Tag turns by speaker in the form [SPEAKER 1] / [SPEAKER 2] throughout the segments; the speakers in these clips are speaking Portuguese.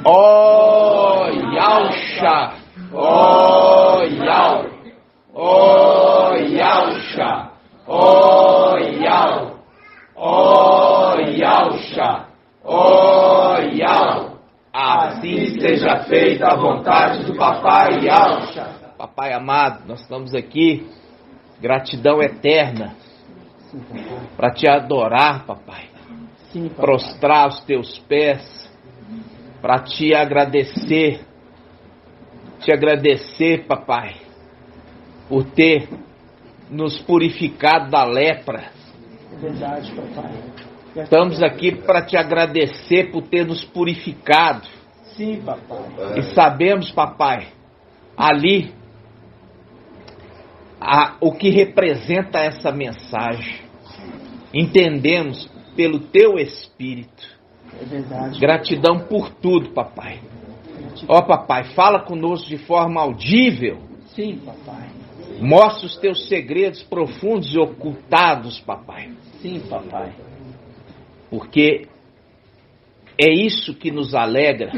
[SPEAKER 1] Ó Yausha, ó Yau, ó Yausha, ó Yau, ó Yausha, ó Yau. Assim seja feita a vontade do Papai Yausha. Papai amado, nós estamos aqui, gratidão eterna, para te adorar, papai.
[SPEAKER 2] Sim, papai.
[SPEAKER 1] Prostrar aos teus pés, para te agradecer, papai, por ter nos purificado da lepra.
[SPEAKER 2] É verdade, papai.
[SPEAKER 1] Estamos aqui para te agradecer por ter nos purificado.
[SPEAKER 2] Sim, papai.
[SPEAKER 1] E sabemos, papai, ali o que representa essa mensagem. Entendemos pelo teu Espírito.
[SPEAKER 2] É verdade.
[SPEAKER 1] Gratidão por tudo, papai. Ó, papai, fala conosco de forma audível.
[SPEAKER 2] Sim, papai.
[SPEAKER 1] Mostra os teus segredos profundos e ocultados, papai.
[SPEAKER 2] Sim, papai.
[SPEAKER 1] Porque é isso que nos alegra.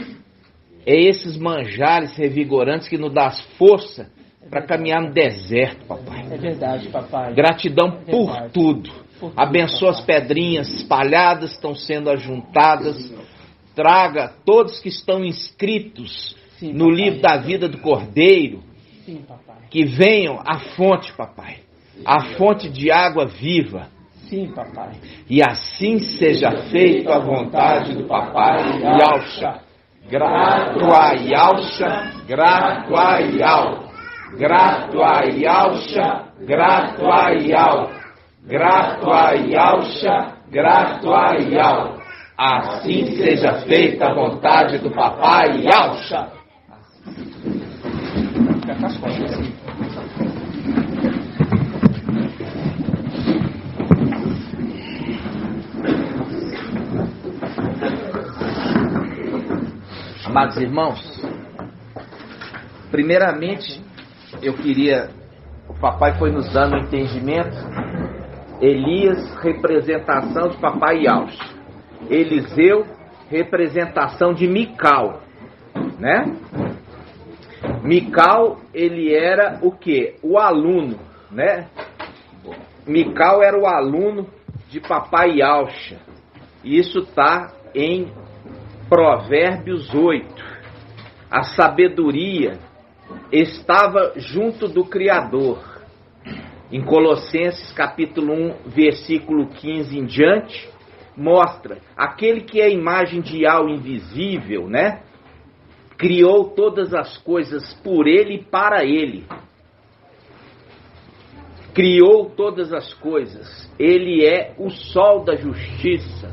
[SPEAKER 1] É esses manjares revigorantes que nos dá força para caminhar no deserto, papai.
[SPEAKER 2] É verdade, papai.
[SPEAKER 1] Gratidão por tudo. Abençoa as pedrinhas espalhadas, estão sendo ajuntadas. Traga todos que estão inscritos no livro da vida do Cordeiro.
[SPEAKER 2] Sim, papai.
[SPEAKER 1] Que venham à fonte, papai. A fonte de água viva.
[SPEAKER 2] Sim, papai.
[SPEAKER 1] E assim seja feita a vontade do Papai Yausha. Grato a Yausha, grato a Yau. Grato a Yausha, grato a Yau. Grato a Yausha, grato a Yau. Assim seja feita a vontade do Papai Yausha.
[SPEAKER 2] Fica com as costas assim.
[SPEAKER 1] Amados irmãos, primeiramente o papai foi nos dando um entendimento. Elias, representação de Papai Yausha. Eliseu, representação de Mical, né? Mical, ele era o quê? O aluno, né? Mical era o aluno de Papai Yausha. Isso está em Provérbios 8. A sabedoria estava junto do Criador. Em Colossenses capítulo 1, versículo 15 em diante, mostra aquele que é a imagem de algo invisível, né? Criou todas as coisas por ele e para ele. Criou todas as coisas. Ele é o sol da justiça.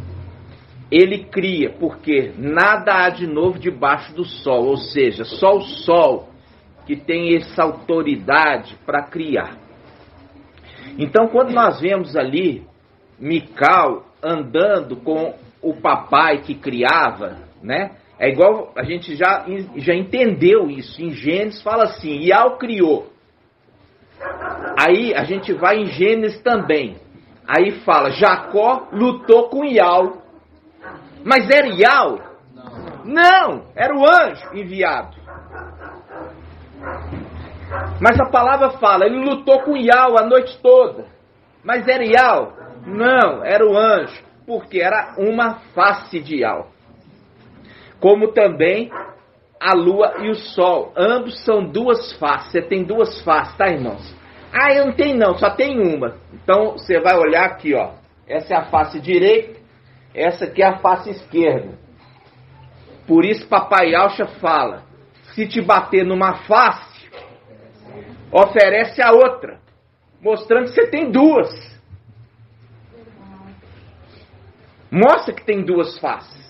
[SPEAKER 1] Ele cria, porque nada há de novo debaixo do sol. Ou seja, só o sol que tem essa autoridade para criar. Então, quando nós vemos ali Mical andando com o papai que criava, né? É igual, a gente já entendeu isso. Em Gênesis fala assim, Iau criou. Aí a gente vai em Gênesis também. Aí fala, Jacó lutou com Iau. Mas era Iau? Não, era o anjo enviado. Mas a palavra fala, ele lutou com Iau a noite toda. Mas era Iau? Não, era o anjo. Porque era uma face de Iau. Como também a lua e o sol. Ambos são duas faces. Você tem duas faces, tá, irmãos? Ah, eu não tenho não, só tem uma. Então você vai olhar aqui, ó. Essa é a face direita, essa aqui é a face esquerda. Por isso Papai Yausha fala, se te bater numa face, oferece a outra, mostrando que você tem duas. Mostra que tem duas faces.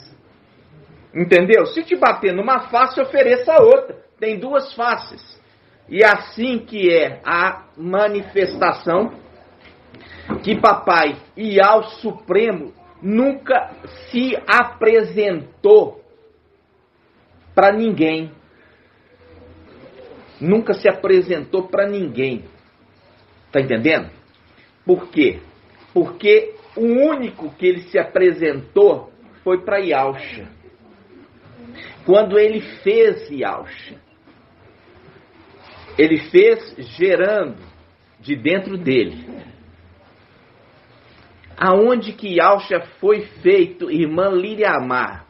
[SPEAKER 1] Entendeu? Se te bater numa face, ofereça a outra. Tem duas faces. E assim que é a manifestação que Papai Iau Supremo nunca se apresentou para ninguém. Nunca se apresentou para ninguém. Tá entendendo? Por quê? Porque o único que ele se apresentou foi para Yausha. Quando ele fez Yalcha, ele fez gerando de dentro dele. Aonde que Yalcha foi feito, irmã Liriamar?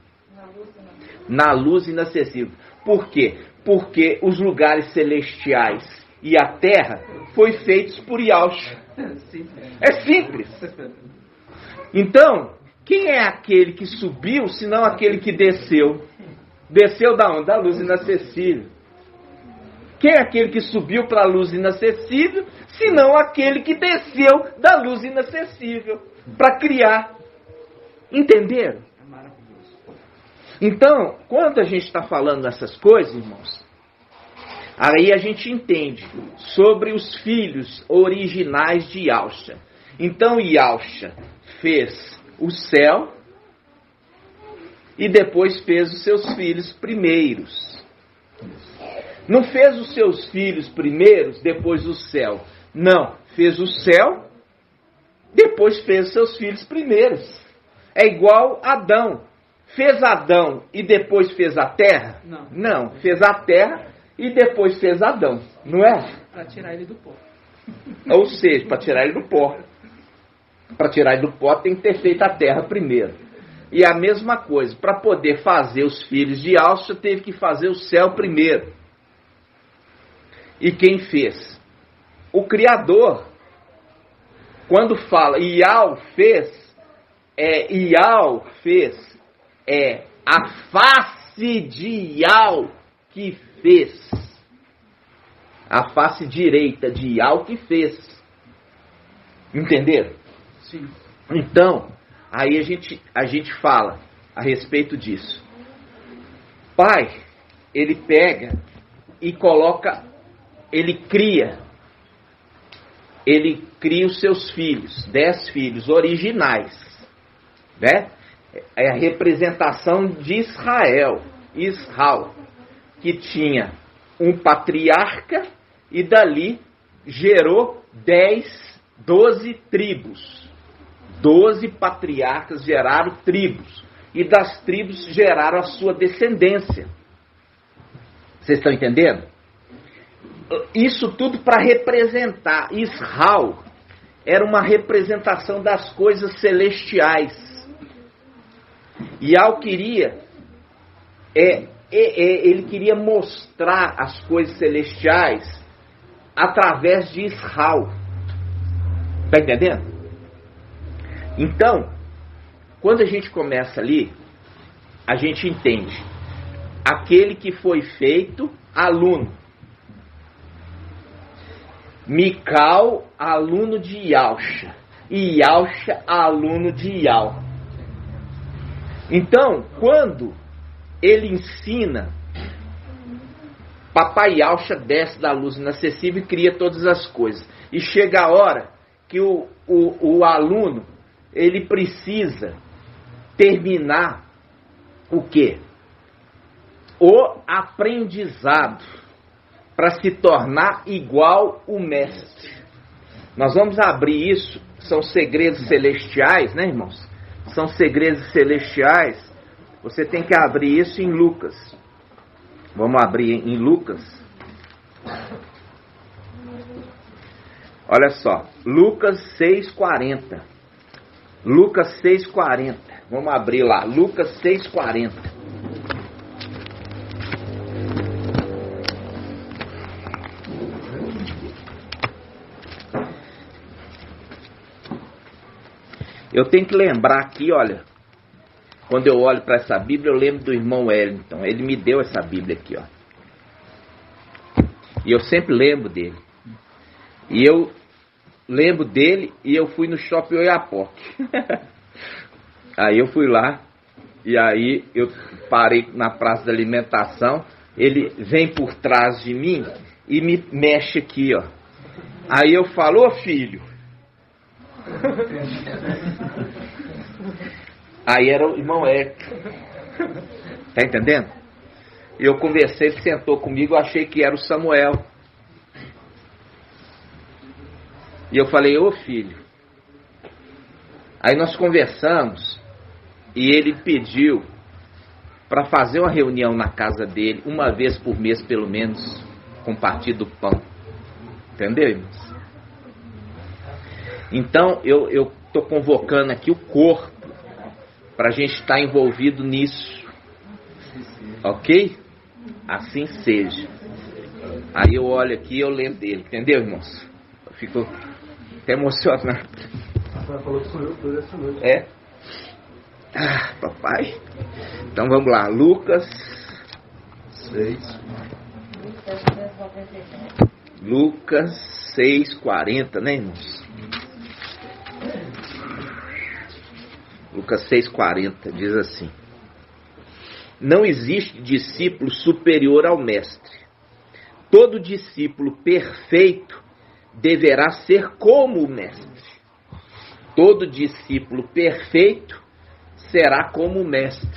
[SPEAKER 1] Na luz inacessível. Por quê? Porque os lugares celestiais e a terra foi feitos por Yalcha. É simples. Então, quem é aquele que subiu, senão aquele que desceu? Desceu da onde? Da luz inacessível. Quem é aquele que subiu para a luz inacessível, senão aquele que desceu da luz inacessível para criar? Entenderam? Então, quando a gente está falando essas coisas, irmãos, aí a gente entende sobre os filhos originais de Yalcha. Então, Yalcha fez o céu e depois fez os seus filhos primeiros. Não fez os seus filhos primeiros, depois o céu. Não, fez o céu, depois fez os seus filhos primeiros. É igual Adão. Fez Adão e depois fez a terra? Não, fez a terra e depois fez Adão, não é?
[SPEAKER 2] Para tirar ele do pó.
[SPEAKER 1] Ou seja, para tirar ele do pó. Para tirar ele do pó tem que ter feito a terra primeiro. E a mesma coisa, para poder fazer os filhos de Yalcha, teve que fazer o céu primeiro. E quem fez? O Criador. Quando fala Yal fez, Yal fez, é a face de Yal que fez. A face direita de Yal que fez. Entenderam?
[SPEAKER 2] Sim.
[SPEAKER 1] Então, aí a gente fala a respeito disso. Pai, ele pega e coloca, ele cria os seus filhos, 10 filhos originais, né? É a representação de Israel, que tinha um patriarca e dali gerou 12 tribos. 12 patriarcas geraram tribos. E das tribos geraram a sua descendência. Vocês estão entendendo? Isso tudo para representar. Israel era uma representação das coisas celestiais. E ele queria mostrar as coisas celestiais através de Israel. Está entendendo? Então, quando a gente começa ali, a gente entende. Aquele que foi feito aluno. Mical, aluno de Yalcha. E Yalcha, aluno de Yal. Então, quando ele ensina, Papai Yalcha desce da luz inacessível e cria todas as coisas. E chega a hora que o aluno, ele precisa terminar o quê? O aprendizado, para se tornar igual o mestre. Nós vamos abrir isso, são segredos celestiais, né, irmãos? São segredos celestiais. Você tem que abrir isso em Lucas. Vamos abrir em Lucas. Olha só, Lucas 6,40. Lucas 6,40. Vamos abrir lá, Lucas 6,40. Eu tenho que lembrar aqui, olha, quando eu olho para essa Bíblia, eu lembro do irmão Wellington. Ele me deu essa Bíblia aqui, ó. E eu sempre lembro dele. E eu lembro dele e eu fui no Shopping Oiapoque. Aí eu fui lá e aí eu parei na praça da alimentação. Ele vem por trás de mim e me mexe aqui, ó. Aí eu falo, ô filho. Aí era o irmão Eric. Tá entendendo? Eu conversei, ele sentou comigo, eu achei que era o Samuel. E eu falei, ô filho. Aí nós conversamos e ele pediu para fazer uma reunião na casa dele, uma vez por mês pelo menos, compartilhar do pão. Entendeu, irmãos? Então eu estou convocando aqui o corpo para a gente estar envolvido nisso. Ok? Assim seja. Aí eu olho aqui e eu lembro dele. Entendeu, irmãos? Eu fico até emocionado.
[SPEAKER 3] Falou que sou eu por essa noite.
[SPEAKER 1] É? Ah, papai. Então vamos lá. Lucas 6. Lucas 6:40, né, irmãos? Lucas 6:40 diz assim: não existe discípulo superior ao mestre. Todo discípulo perfeito deverá ser como o mestre. Todo discípulo perfeito será como o mestre.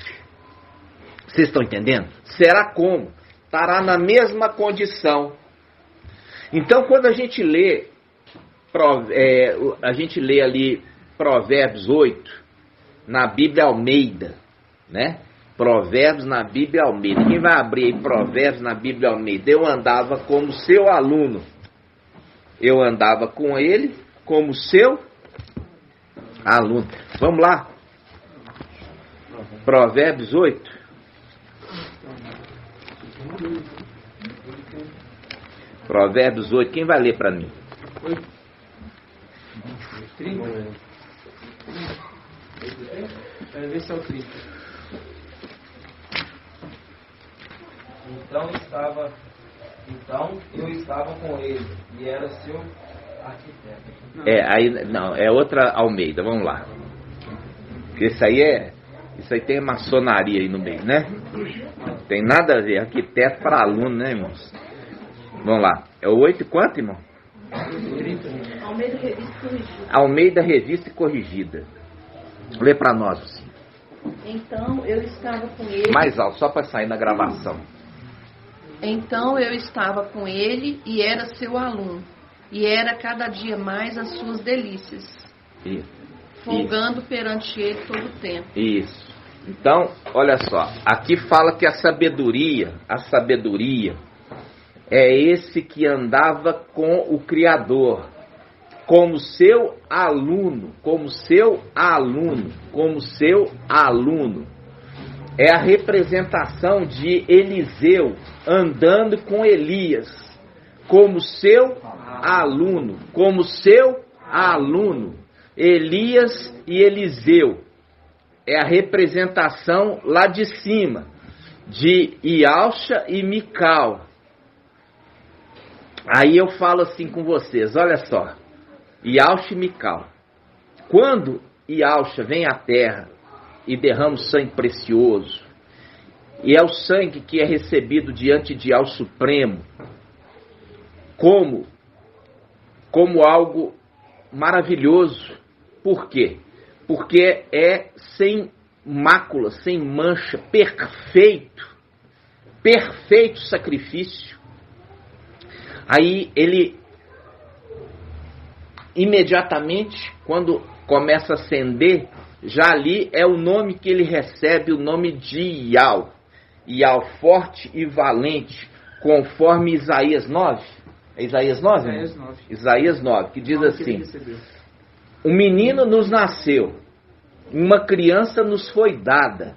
[SPEAKER 1] Vocês estão entendendo? Será como? Estará na mesma condição. Então, quando a gente lê ali Provérbios 8 na Bíblia Almeida, né? Provérbios na Bíblia Almeida. Quem vai abrir aí Provérbios na Bíblia Almeida? Eu andava como seu aluno. Eu andava com ele como seu aluno. Vamos lá. Provérbios 8. Provérbios 8. Quem vai ler para mim?
[SPEAKER 2] 30? Vai ver se é o 30.
[SPEAKER 4] Então eu estava com ele e era seu arquiteto.
[SPEAKER 1] É outra Almeida, vamos lá. Porque isso aí tem maçonaria aí no meio, né? Tem nada a ver, arquiteto para aluno, né, irmãos? Vamos lá. É o 8 e quanto, irmão?
[SPEAKER 2] 30.
[SPEAKER 5] Almeida Revista Corrigida.
[SPEAKER 1] Almeida Revista Corrigida. Lê para nós assim.
[SPEAKER 5] Então eu estava com ele.
[SPEAKER 1] Mais alto, só para sair na gravação.
[SPEAKER 5] Então eu estava com ele e era seu aluno. E era cada dia mais as suas delícias.
[SPEAKER 1] Isso.
[SPEAKER 5] Folgando perante ele todo o tempo.
[SPEAKER 1] Isso. Então, olha só. Aqui fala que a sabedoria é esse que andava com o Criador, como seu aluno, como seu aluno, como seu aluno. É a representação de Eliseu andando com Elias, como seu aluno, como seu aluno. Elias e Eliseu. É a representação lá de cima, de Ialcha e Mical. Aí eu falo assim com vocês, olha só. Ialcha e Mical. Quando Ialcha vem à terra e derrama o sangue precioso, e é o sangue que é recebido diante de Al Supremo, como algo maravilhoso. Por quê? Porque é sem mácula, sem mancha, perfeito sacrifício. Aí ele, imediatamente, quando começa a acender, já ali é o nome que ele recebe, o nome de Ial. Ial forte e valente, conforme Isaías 9. É Isaías 9?
[SPEAKER 2] Isaías 9.
[SPEAKER 1] Isaías 9, que diz assim:
[SPEAKER 2] Que ele recebeu.
[SPEAKER 1] um menino nos nasceu, uma criança nos foi dada,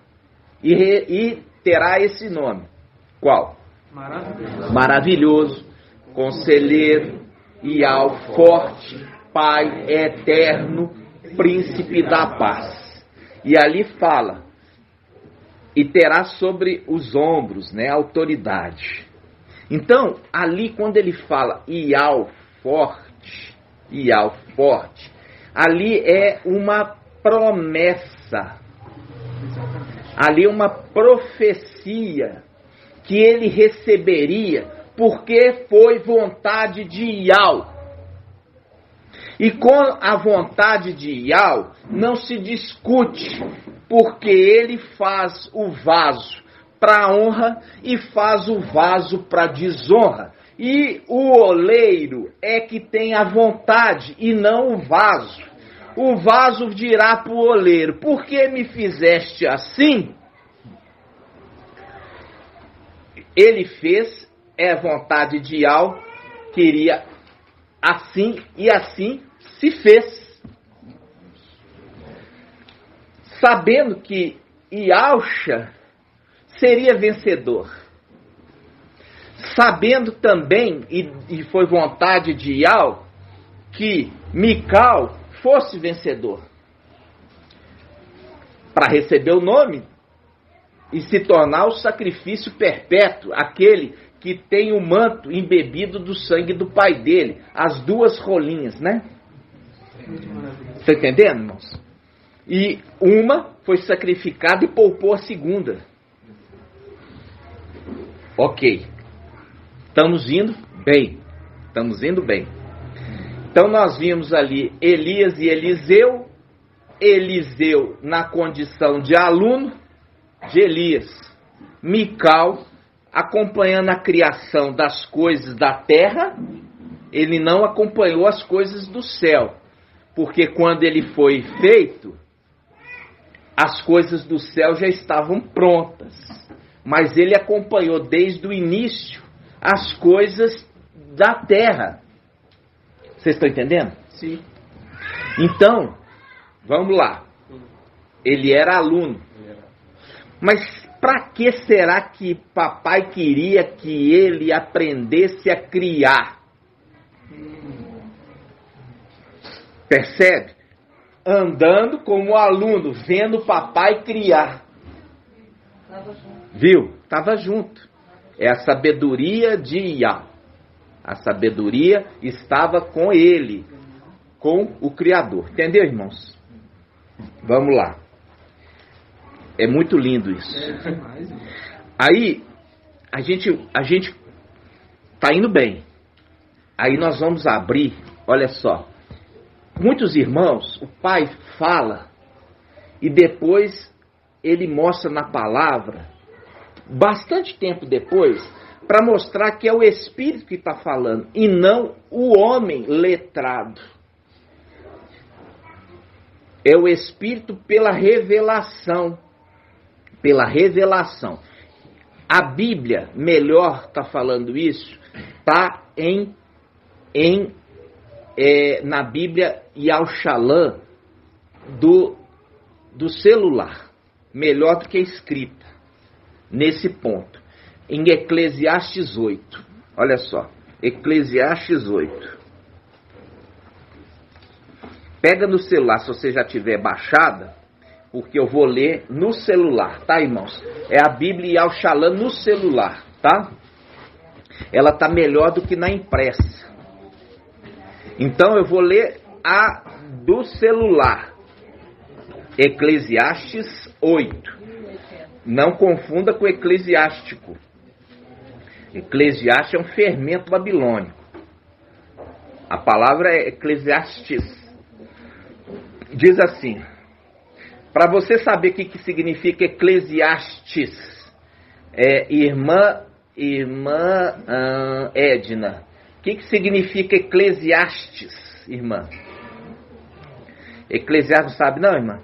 [SPEAKER 1] e terá esse nome. Qual?
[SPEAKER 2] Maravilhoso.
[SPEAKER 1] Maravilhoso, conselheiro, Ial forte, Pai eterno, príncipe da paz. E ali fala, e terá sobre os ombros, né, autoridade. Então, ali quando ele fala Ial forte, ali é uma promessa, ali é uma profecia que ele receberia, porque foi vontade de Ial. E com a vontade de Ial não se discute, porque ele faz o vaso para honra e faz o vaso para desonra. E o oleiro é que tem a vontade e não o vaso. O vaso dirá para o oleiro: por que me fizeste assim? ele fez, é vontade de Yahweh, queria assim e assim se fez. Sabendo que Yahusha seria vencedor. Sabendo também, e foi vontade de Yahweh, que Mical fosse vencedor. Para receber o nome e se tornar o sacrifício perpétuo, aquele que tem o manto embebido do sangue do pai dele, as duas rolinhas, né? Está entendendo, irmãos? E uma foi sacrificada e poupou a segunda. Ok. Estamos indo bem. Estamos indo bem. Então nós vimos ali Elias e Eliseu. Eliseu na condição de aluno de Elias. Mical acompanhando a criação das coisas da terra. Ele não acompanhou as coisas do céu. Porque quando ele foi feito, as coisas do céu já estavam prontas. Mas ele acompanhou desde o início as coisas da terra. Vocês estão entendendo?
[SPEAKER 2] Sim.
[SPEAKER 1] Então, vamos lá. Ele era aluno. Mas para que será que papai queria que ele aprendesse a criar? Percebe? Andando como aluno, vendo papai criar. Viu? Estava junto. É a sabedoria de Yah. A sabedoria estava com ele, com o Criador. Entendeu, irmãos? Vamos lá. É muito lindo isso. Aí, a gente tá indo bem. Aí nós vamos abrir, olha só. Muitos irmãos, o pai fala e depois ele mostra na palavra, bastante tempo depois, para mostrar que é o Espírito que está falando e não o homem letrado. É o Espírito pela revelação. Pela revelação. A Bíblia, melhor está falando isso, está na Bíblia Yahushalã do celular. Melhor do que escrita. Nesse ponto. Em Eclesiastes 8. Olha só. Eclesiastes 8. Pega no celular, se você já tiver baixada, porque eu vou ler no celular, tá, irmãos? É a Bíblia Yahushalã no celular, tá? Ela tá melhor do que na impressa. Então eu vou ler a do celular. Eclesiastes 8. Não confunda com eclesiástico. Eclesiastes é um fermento babilônico. A palavra é Eclesiastes. Diz assim, para você saber o que significa Eclesiastes, irmã Edna, o que significa Eclesiastes, irmã? Eclesiastes não sabe não, irmã?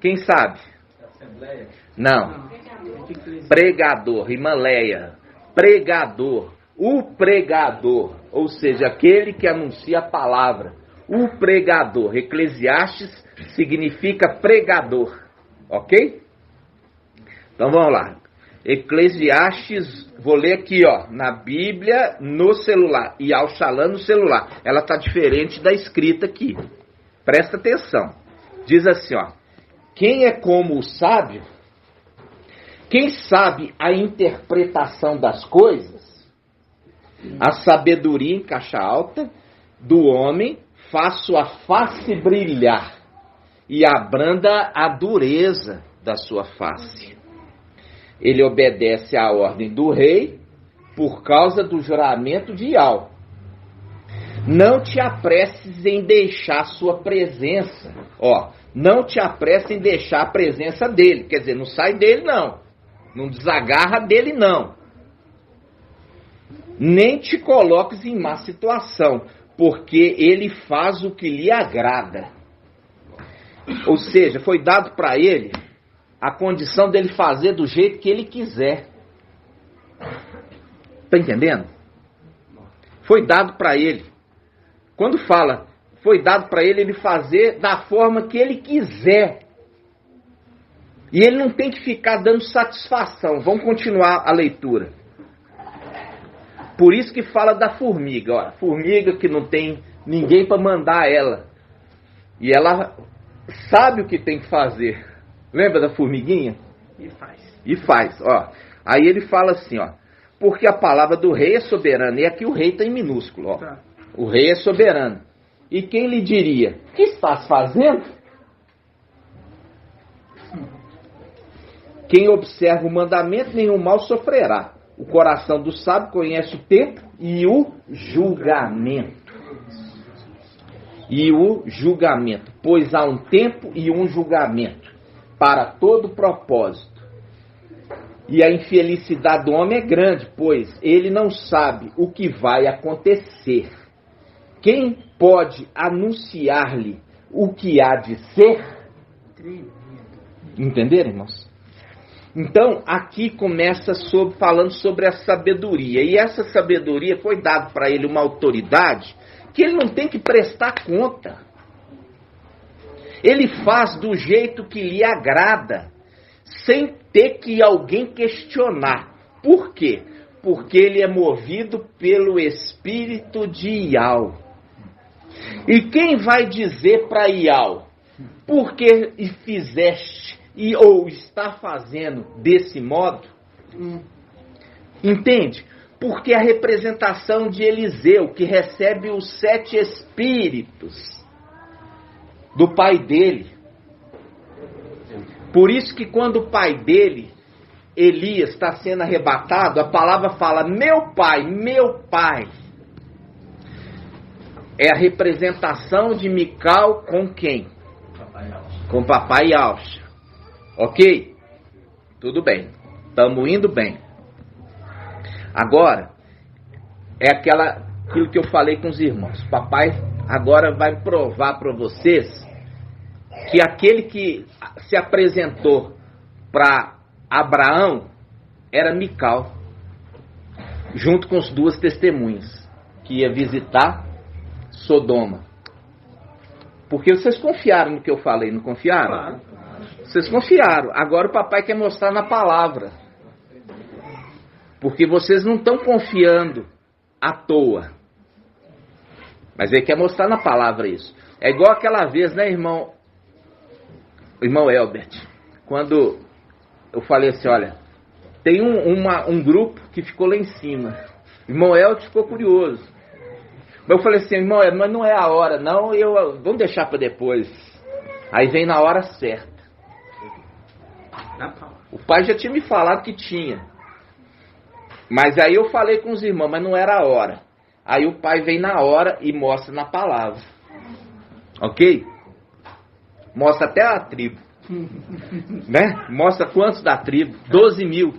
[SPEAKER 1] Quem sabe?
[SPEAKER 4] Assembleia.
[SPEAKER 1] Não. Pregador, irmã Leia. Pregador. O pregador, ou seja, aquele que anuncia a palavra. O pregador. Eclesiastes significa pregador. Ok? Então vamos lá. Eclesiastes, vou ler aqui, ó, na Bíblia, no celular. E Yahushalã no celular. Ela está diferente da escrita aqui. Presta atenção. Diz assim, ó. Quem é como o sábio? Quem sabe a interpretação das coisas? A sabedoria em caixa alta do homem faz sua face brilhar e abranda a dureza da sua face. Ele obedece à ordem do rei por causa do juramento de Yahweh. Não te apresses em deixar sua presença. Ó, não te apresses em deixar a presença dele. Quer dizer, não sai dele não. Não desagarra dele não. Nem te coloques em má situação, porque ele faz o que lhe agrada. Ou seja, foi dado para ele a condição dele fazer do jeito que ele quiser. Está entendendo? Foi dado para ele. Quando fala, foi dado para ele fazer da forma que ele quiser. E ele não tem que ficar dando satisfação. Vamos continuar a leitura. Por isso que fala da formiga. Ó, formiga que não tem ninguém para mandar ela. E ela sabe o que tem que fazer. Lembra da formiguinha?
[SPEAKER 2] E faz.
[SPEAKER 1] E faz. Ó. Aí ele fala assim, ó. Porque a palavra do rei é soberana. E aqui o rei está em minúsculo. Ó.
[SPEAKER 2] Tá.
[SPEAKER 1] O rei é soberano. E quem lhe diria? O que estás fazendo? Quem observa o mandamento, nenhum mal sofrerá. O coração do sábio conhece o tempo e o julgamento. E o julgamento. Pois há um tempo e um julgamento para todo propósito. E a infelicidade do homem é grande, pois ele não sabe o que vai acontecer. Quem pode anunciar-lhe o que há de ser? Entenderam, irmãos? Então, aqui começa falando sobre a sabedoria. E essa sabedoria foi dada para ele uma autoridade que ele não tem que prestar conta. Ele faz do jeito que lhe agrada, sem ter que alguém questionar. Por quê? Porque ele é movido pelo espírito de Ial. E quem vai dizer para Ial, por que fizeste ou está fazendo desse modo? Entende? Porque a representação de Eliseu, que recebe os 7 espíritos do pai dele. Por isso que quando o pai dele, Elias, está sendo arrebatado, a palavra fala, meu pai, meu pai. É a representação de Mical com quem? Com papai Alcha. Ok? Tudo bem. Estamos indo bem. Agora, é aquilo que eu falei com os irmãos. Papai agora vai provar para vocês que aquele que se apresentou para Abraão era Mical, junto com as 2 testemunhas, que ia visitar Sodoma. Porque vocês confiaram no que eu falei, não confiaram?
[SPEAKER 2] Claro.
[SPEAKER 1] Vocês confiaram. Agora o papai quer mostrar na palavra. Porque vocês não estão confiando à toa. Mas ele quer mostrar na palavra isso. É igual aquela vez, né, irmão Elbert? Quando eu falei assim, olha, tem um grupo que ficou lá em cima. O irmão Elbert ficou curioso. Mas eu falei assim, irmão, mas não é a hora, não, vamos deixar para depois. Aí vem na hora certa. O pai já tinha me falado que tinha. Mas aí eu falei com os irmãos, mas não era a hora. Aí o pai vem na hora e mostra na palavra. Ok? Mostra até a tribo. Né? Mostra quantos da tribo? 12 mil.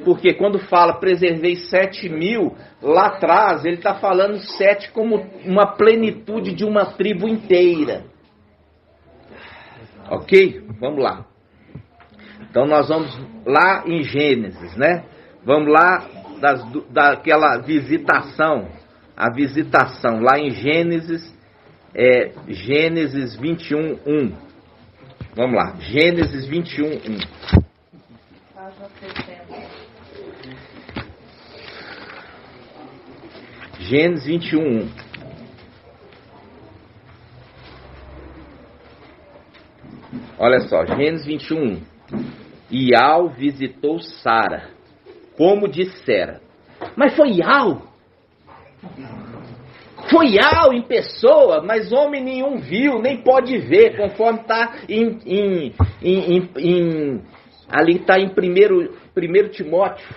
[SPEAKER 1] Porque quando fala preservei 7 mil, lá atrás ele está falando 7 como uma plenitude de uma tribo inteira. Ok? Vamos lá. Então nós vamos lá em Gênesis, né? Vamos lá daquela visitação. A visitação lá em Gênesis, Gênesis 21, 1. Vamos lá, Gênesis 21, 1.
[SPEAKER 5] Página 60.
[SPEAKER 1] Gênesis 21, 1. Olha só, Gênesis 21, 1. Ial visitou Sara, como dissera. Mas foi Ial? Foi Ial em pessoa, mas homem nenhum viu, nem pode ver, conforme está ali está em 1 Timóteo.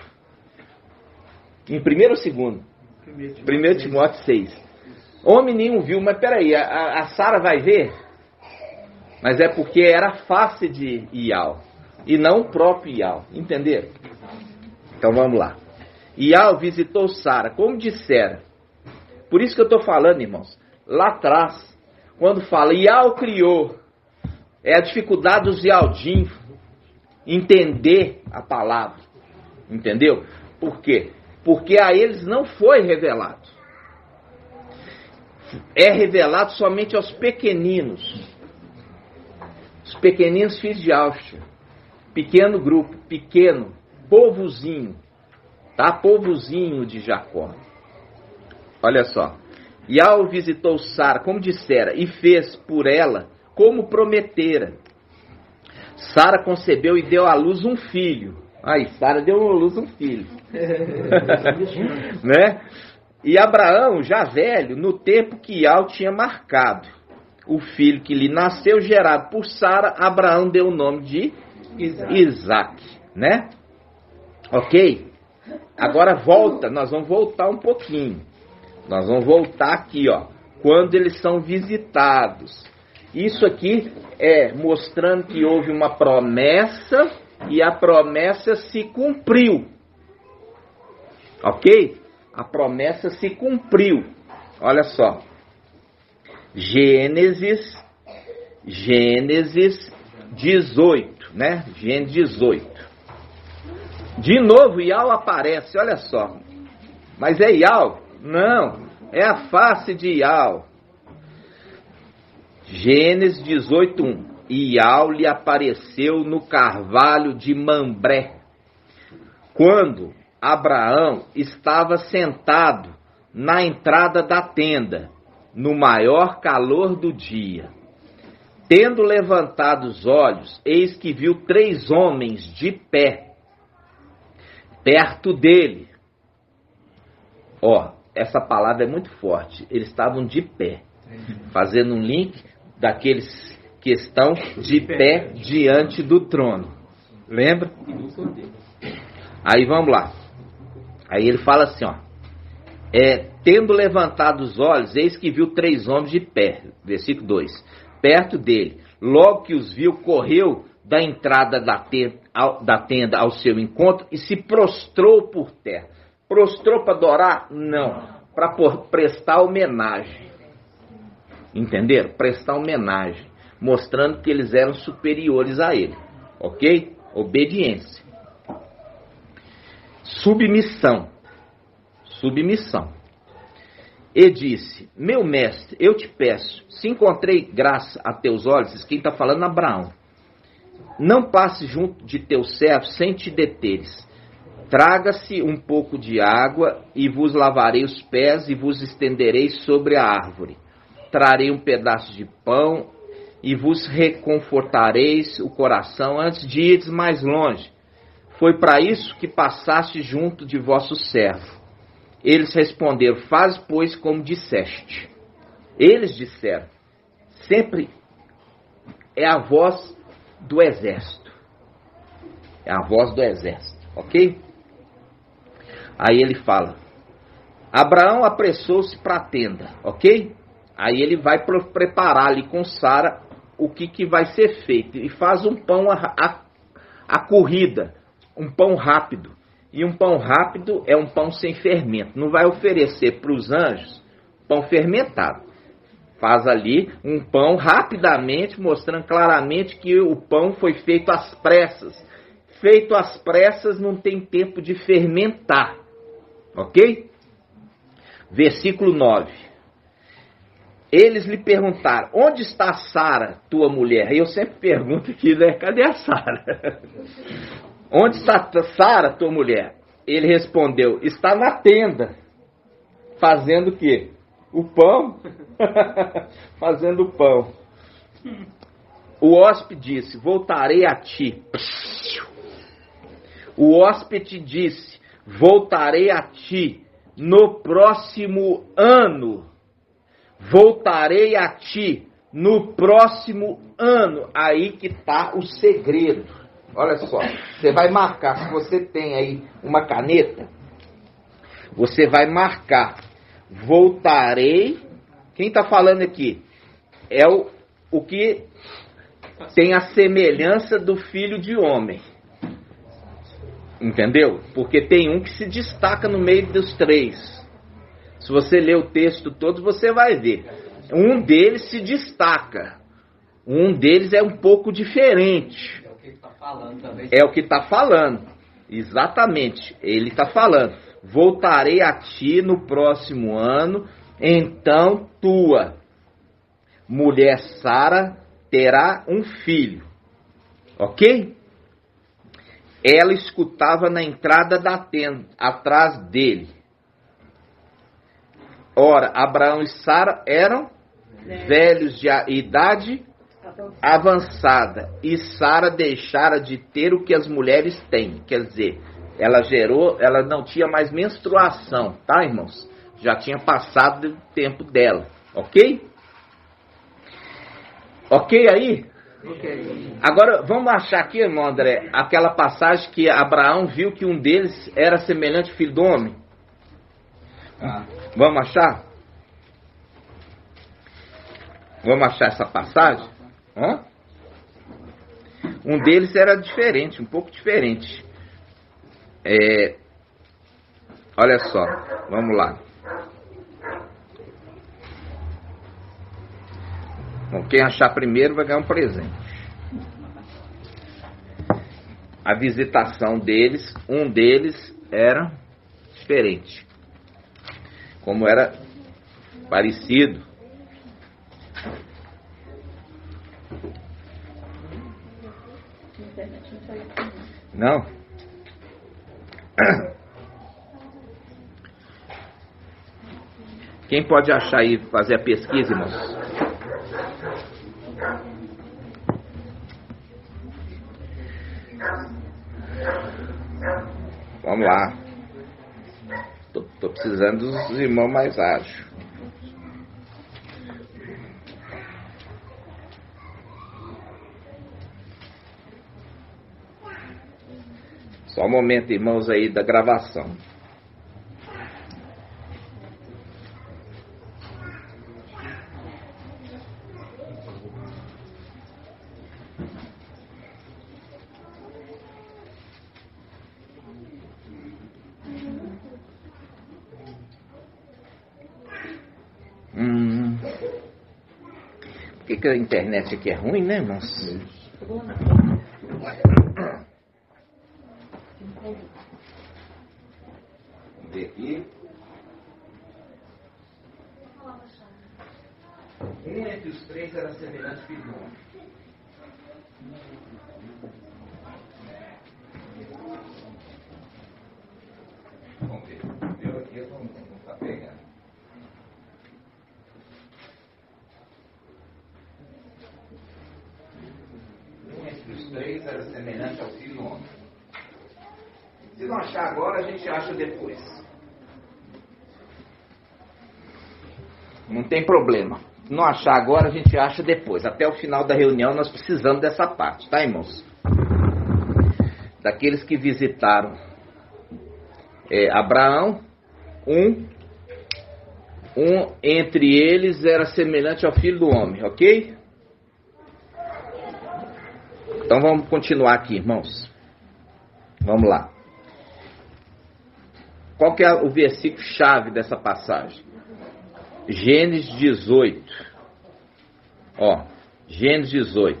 [SPEAKER 1] Em 1 ou 2? 1 Timóteo 6. Homem nenhum viu, mas peraí, a Sara vai ver? Mas é porque era a face de Ial, e não o próprio Ial, entenderam? Então vamos lá. Ial visitou Sara, como dissera. Por isso que eu estou falando, irmãos, lá atrás, quando fala Ial criou, é a dificuldade dos Ialdim entender a palavra, entendeu? Por quê? porque a eles não foi revelado. É revelado somente aos pequeninos. Os pequeninos filhos de Áustria. Pequeno grupo, pequeno, povozinho. Tá? Povozinho de Jacó. Olha só. Yael visitou Sara, como dissera, e fez por ela como prometera. Sara concebeu e deu à luz um filho. Aí, Sara deu à luz um filho. Né? E Abraão, já velho, no tempo que Yael tinha marcado, o filho que lhe nasceu, gerado por Sara, Abraão deu o nome de Isaac. Né? Ok? Agora volta, nós vamos voltar um pouquinho. Nós vamos voltar aqui, ó, quando eles são visitados. Isso aqui é mostrando que houve uma promessa e a promessa se cumpriu. Ok? A promessa se cumpriu. Olha só. Gênesis 18, né? Gênesis 18. De novo, Yael aparece, olha só. Mas é Yael? Não, é a face de Yael. Gênesis 18:1. E Yael lhe apareceu no carvalho de Mambré, quando Abraão estava sentado na entrada da tenda, no maior calor do dia. Tendo levantado os olhos, eis que viu 3 homens de pé, perto dele. Ó, essa palavra é muito forte. Eles estavam de pé, fazendo um link daqueles que estão de pé diante do trono. Lembra? Aí vamos lá. Aí ele fala assim, ó. Tendo levantado os olhos, eis que viu 3 homens de pé. Versículo 2. Perto dele. Logo que os viu, correu da entrada da tenda ao seu encontro e se prostrou por terra. Prostrou para adorar? Não. Para prestar homenagem. Entenderam? Prestar homenagem. Mostrando que eles eram superiores a ele. Ok? Obediência. Submissão. E disse, meu mestre, eu te peço, se encontrei graça a teus olhos, quem está falando é Abraão, não passe junto de teus servos sem te deteres. Traga-se um pouco de água e vos lavarei os pés e vos estenderei sobre a árvore. Trarei um pedaço de pão e vos reconfortareis o coração antes de ires mais longe. Foi para isso que passaste junto de vosso servo. Eles responderam, faz pois como disseste. Eles disseram, sempre é a voz do exército. É a voz do exército, ok? Aí ele fala, Abraão apressou-se para a tenda, ok? Aí ele vai preparar ali com Sara o que vai ser feito. E faz um pão a corrida, um pão rápido. E um pão rápido é um pão sem fermento. Não vai oferecer para os anjos pão fermentado. Faz ali um pão rapidamente, mostrando claramente que o pão foi feito às pressas. Feito às pressas não tem tempo de fermentar. Ok? Versículo 9. Eles lhe perguntaram, onde está Sara, tua mulher? E eu sempre pergunto aqui, né? Cadê a Sara? Onde está Sara, tua mulher? Ele respondeu, está na tenda. Fazendo o quê? O pão? Fazendo o pão. O hóspede disse, voltarei a ti. O hóspede disse, voltarei a ti no próximo ano. Voltarei a ti no próximo ano. Aí que está o segredo. Olha só, você vai marcar, se você tem aí uma caneta, você vai marcar, voltarei, quem está falando aqui? É o que tem a semelhança do filho de homem, entendeu? Porque tem um que se destaca no meio dos 3, se você ler o texto todo, você vai ver, um deles se destaca, um deles é um pouco diferente. É o que está falando, exatamente, ele está falando, voltarei a ti no próximo ano, então tua mulher Sara terá um filho. Ok? Ela escutava na entrada da tenda, atrás dele. Ora, Abraão e Sara eram velhos de idade avançada, e Sara deixara de ter o que as mulheres têm. Quer dizer, ela não tinha mais menstruação, tá, irmãos? Já tinha passado o tempo dela, ok? Ok aí? Agora, vamos achar aqui, irmão André, aquela passagem que Abraão viu que um deles era semelhante ao filho do homem. Vamos achar? Vamos achar essa passagem? Hã? Um deles era diferente, um pouco diferente. Olha só, vamos lá. Bom, quem achar primeiro vai ganhar um presente. A visitação deles, um deles era diferente. Como era parecido. Não? Quem pode achar aí, fazer a pesquisa, irmãos? Vamos lá. Tô precisando dos irmãos mais ágeis. Só um momento, irmãos, aí da gravação. Por que a internet aqui é ruim, né, irmãos? Vamos ver aqui. Um entre os três era semelhante ao filho do homem. Vamos ver. Eu aqui eu não está pegando. Um entre os três era semelhante ao filho do homem. Se não achar agora, a gente acha depois. Não tem problema. Se não achar agora, a gente acha depois. Até o final da reunião, nós precisamos dessa parte, tá, irmãos? Daqueles que visitaram Abraão, um entre eles era semelhante ao filho do homem, ok? Então vamos continuar aqui, irmãos. Vamos lá. Qual que é o versículo chave dessa passagem? Gênesis 18. Gênesis 18.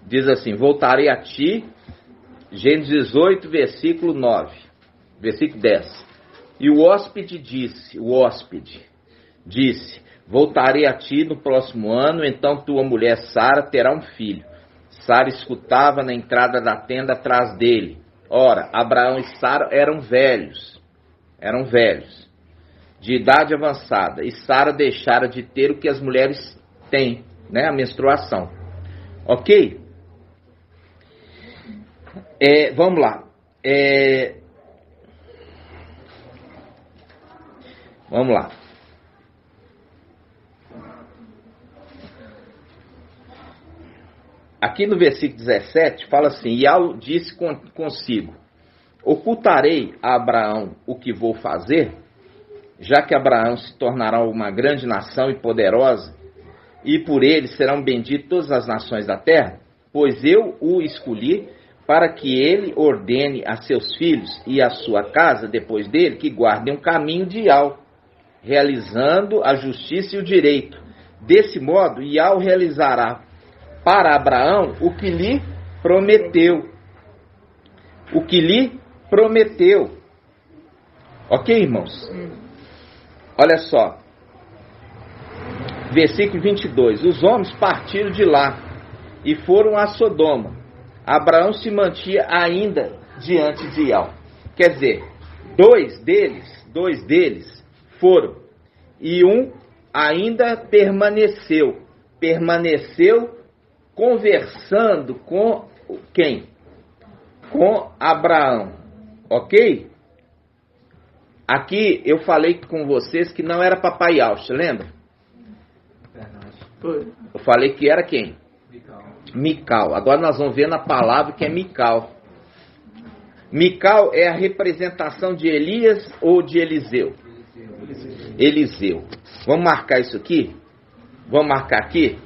[SPEAKER 1] Diz assim: voltarei a ti. Gênesis 18, versículo 9. Versículo 10. E o hóspede disse, voltarei a ti no próximo ano, então tua mulher Sara terá um filho. Sara escutava na entrada da tenda atrás dele. Ora, Abraão e Sara eram velhos, de idade avançada, e Sara deixara de ter o que as mulheres têm, né, a menstruação. Ok? Vamos lá. Vamos lá. Aqui no versículo 17 fala assim: e Al disse consigo: ocultarei a Abraão o que vou fazer, já que Abraão se tornará uma grande nação e poderosa, e por ele serão benditas todas as nações da terra, pois eu o escolhi para que ele ordene a seus filhos e a sua casa depois dele que guardem um caminho de Al, realizando a justiça e o direito. Desse modo, Al realizará para Abraão o que lhe prometeu. Ok, irmãos? Olha só. Versículo 22. Os homens partiram de lá e foram a Sodoma. Abraão se mantinha ainda diante de Ial. Quer dizer, dois deles foram. E um ainda permaneceu conversando com quem? Com Abraão. Ok? Aqui eu falei com vocês que não era papai Yalcha, lembra?
[SPEAKER 2] Foi.
[SPEAKER 1] Eu falei que era quem? Mical. Agora nós vamos ver na palavra que é Mical. Mical é a representação de Elias ou de Eliseu? Eliseu. Vamos marcar isso aqui? Vamos marcar aqui?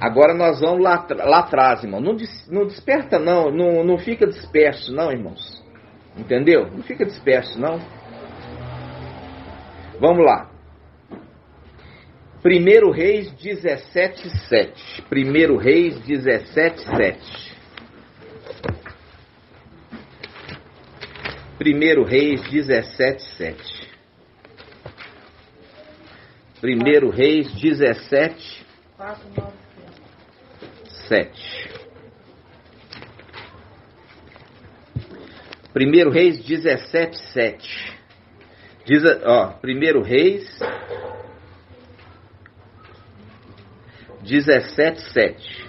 [SPEAKER 1] Agora nós vamos lá atrás, irmão. Não desperta não. Não fica disperso não, irmãos. Entendeu? Não fica disperso não. Vamos lá. 1 Reis 17:7. 1 Reis 17:7. 1 Reis 17:7. 1 Reis 17, 7. 1 Reis 17, 7. Diz, ó, 1 Reis 17, 7.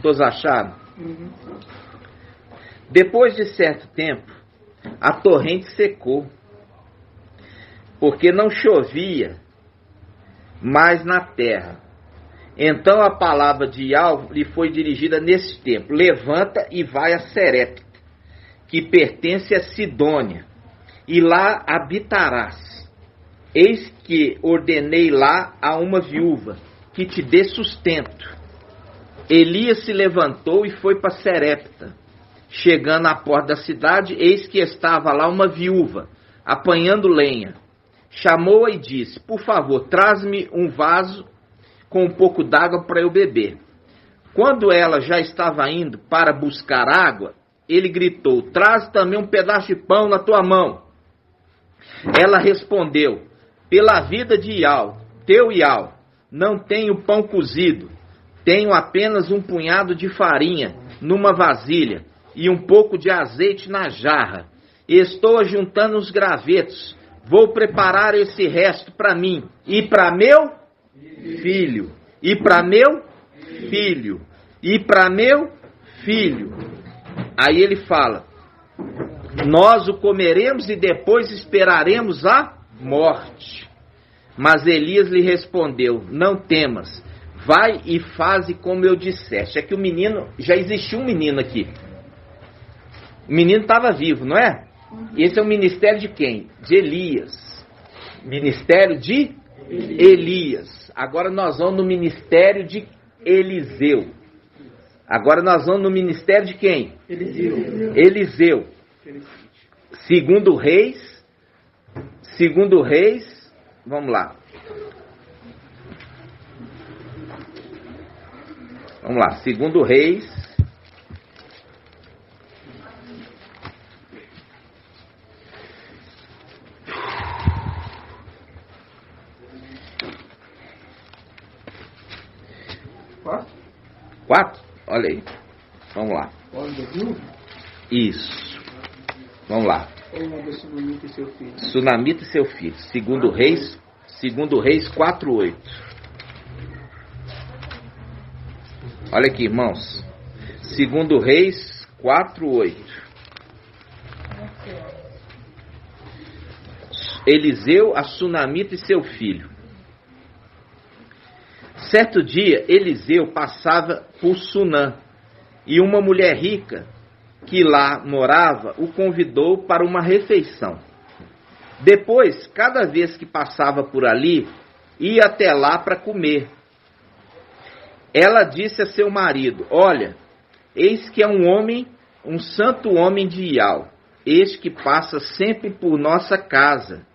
[SPEAKER 1] Todos acharam? Depois de certo tempo, a torrente secou, porque não chovia mais na terra. Então a palavra de Yahvé lhe foi dirigida nesse tempo: levanta e vai a Serepta, que pertence a Sidônia, e lá habitarás. Eis que ordenei lá a uma viúva, que te dê sustento. Elias se levantou e foi para Serepta. Chegando à porta da cidade, eis que estava lá uma viúva, apanhando lenha. Chamou-a e disse: por favor, traz-me um vaso com um pouco d'água para eu beber. Quando ela já estava indo para buscar água, ele gritou: traz também um pedaço de pão na tua mão. Ela respondeu: pela vida de Ial, teu Ial, não tenho pão cozido, tenho apenas um punhado de farinha numa vasilha e um pouco de azeite na jarra. Estou ajuntando os gravetos. Vou preparar esse resto para mim e para meu filho, e para meu filho, e para meu filho. Aí ele fala: nós o comeremos e depois esperaremos a morte. Mas Elias lhe respondeu: não temas, vai e faze como eu disseste. É que o menino, já existiu um menino aqui. O menino estava vivo, não é? Esse é o ministério de quem? De Elias. Ministério de Elias. Agora nós vamos no ministério de Eliseu. Agora nós vamos no ministério de quem? Eliseu. Segundo Reis, vamos lá. Vamos lá, segundo Reis. Quatro? Olha aí. Vamos lá. Isso. Vamos lá.
[SPEAKER 2] Sunamita e seu filho.
[SPEAKER 1] Sunamita e seu filho. Segundo Reis 4:8. Olha aqui, irmãos. Segundo Reis 4:8. Eliseu, a Sunamita e seu filho. Certo dia, Eliseu passava por Sunã, e uma mulher rica que lá morava o convidou para uma refeição. Depois, cada vez que passava por ali, ia até lá para comer. Ela disse a seu marido: olha, eis que é um homem, um santo homem de Ial, este que passa sempre por nossa casa.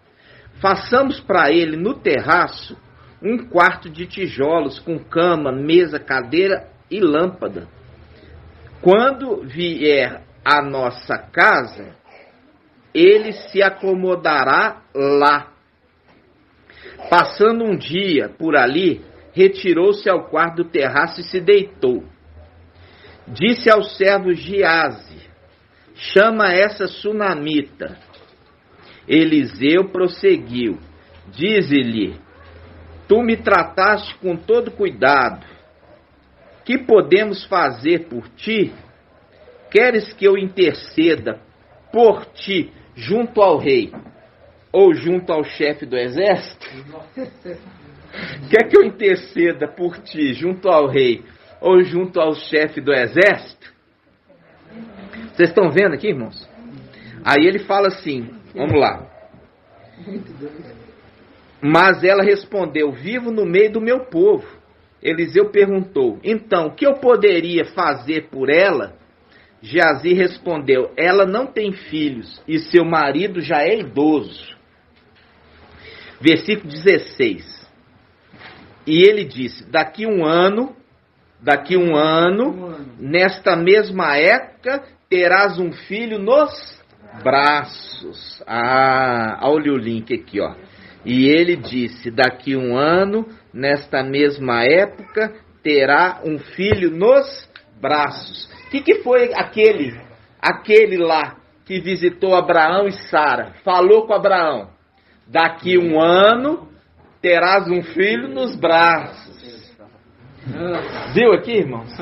[SPEAKER 1] Façamos para ele no terraço um quarto de tijolos com cama, mesa, cadeira e lâmpada. Quando vier à nossa casa, ele se acomodará lá. Passando um dia por ali, retirou-se ao quarto do terraço e se deitou. Disse ao servo Giazi: chama essa sunamita. Eliseu prosseguiu: dize-lhe: tu me trataste com todo cuidado. Que podemos fazer por ti? Queres que eu interceda por ti junto ao rei ou junto ao chefe do exército? Quer que eu interceda por ti junto ao rei ou junto ao chefe do exército? Vocês estão vendo aqui, irmãos? Aí ele fala assim, vamos lá. Mas ela respondeu: vivo no meio do meu povo. Eliseu perguntou: então, o que eu poderia fazer por ela? Geazi respondeu: ela não tem filhos e seu marido já é idoso. Versículo 16. E ele disse: daqui um ano, nesta mesma época, terás um filho nos braços. Olha o link aqui, ó. E ele disse: daqui um ano, nesta mesma época, terá um filho nos braços. O que foi aquele lá que visitou Abraão e Sara? Falou com Abraão: daqui um ano, terás um filho nos braços. Viu aqui, irmãos?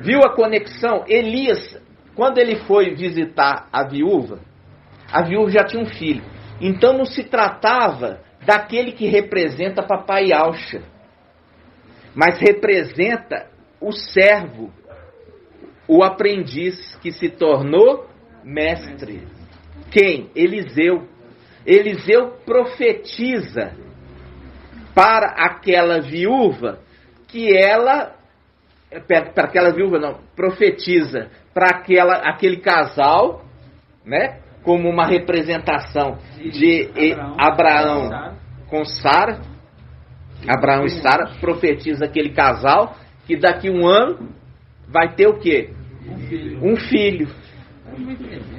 [SPEAKER 1] Viu a conexão? Elias, quando ele foi visitar a viúva já tinha um filho. Então não se tratava daquele que representa papai Alcha, mas representa o servo, o aprendiz que se tornou mestre. Quem? Eliseu. Eliseu profetiza para aquela viúva que ela, para aquela viúva não, profetiza para aquele casal, né? Como uma representação de Abraão com Sara. Abraão e Sara, profetiza aquele casal que daqui um ano vai ter o quê? Um filho.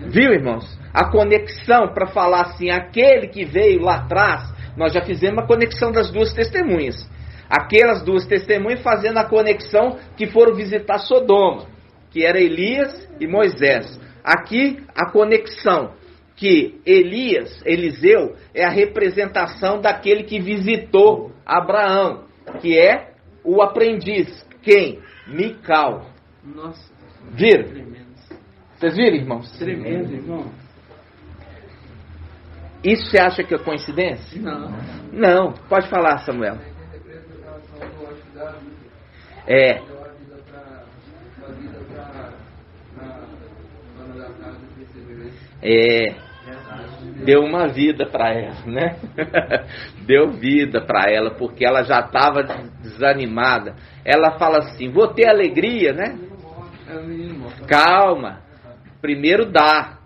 [SPEAKER 1] Viu, irmãos? A conexão para falar assim, aquele que veio lá atrás, nós já fizemos a conexão das duas testemunhas. Aquelas duas testemunhas fazendo a conexão que foram visitar Sodoma, que era Elias e Moisés. Aqui a conexão que Eliseu é a representação daquele que visitou Abraão, que é o aprendiz. Quem? Mical.
[SPEAKER 2] Nossa.
[SPEAKER 1] Viram?
[SPEAKER 2] Tremendo.
[SPEAKER 1] Vocês viram, irmãos?
[SPEAKER 2] Tremendo, irmão.
[SPEAKER 1] Isso você acha que é coincidência?
[SPEAKER 2] Não.
[SPEAKER 1] Não. Pode falar, Samuel. É. Deu uma vida para ela, né? Deu vida para ela, porque ela já estava desanimada. Ela fala assim: vou ter alegria, né? Calma, primeiro dá.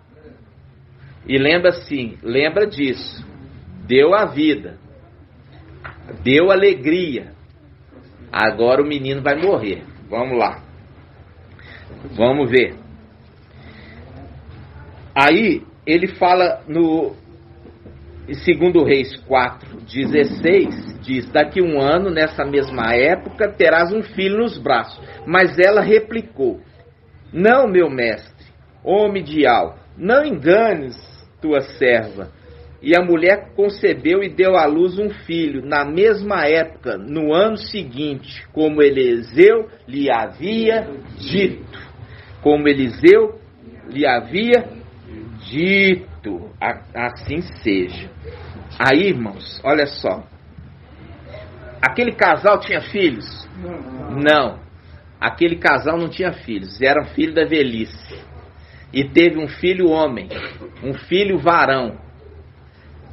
[SPEAKER 1] E lembra disso. Deu a vida, deu alegria. Agora o menino vai morrer. Vamos lá. Vamos ver. Aí ele fala no 2 Reis 4:16, diz: daqui um ano, nessa mesma época, terás um filho nos braços. Mas ela replicou: não, meu mestre, homem de Al, não enganes tua serva. E a mulher concebeu e deu à luz um filho, na mesma época, no ano seguinte, como Eliseu lhe havia dito. Como Eliseu lhe havia dito, assim seja. Aí, irmãos, olha só. Aquele casal tinha filhos? Não. Aquele casal não tinha filhos, era filho da velhice. E teve um filho homem, um filho varão.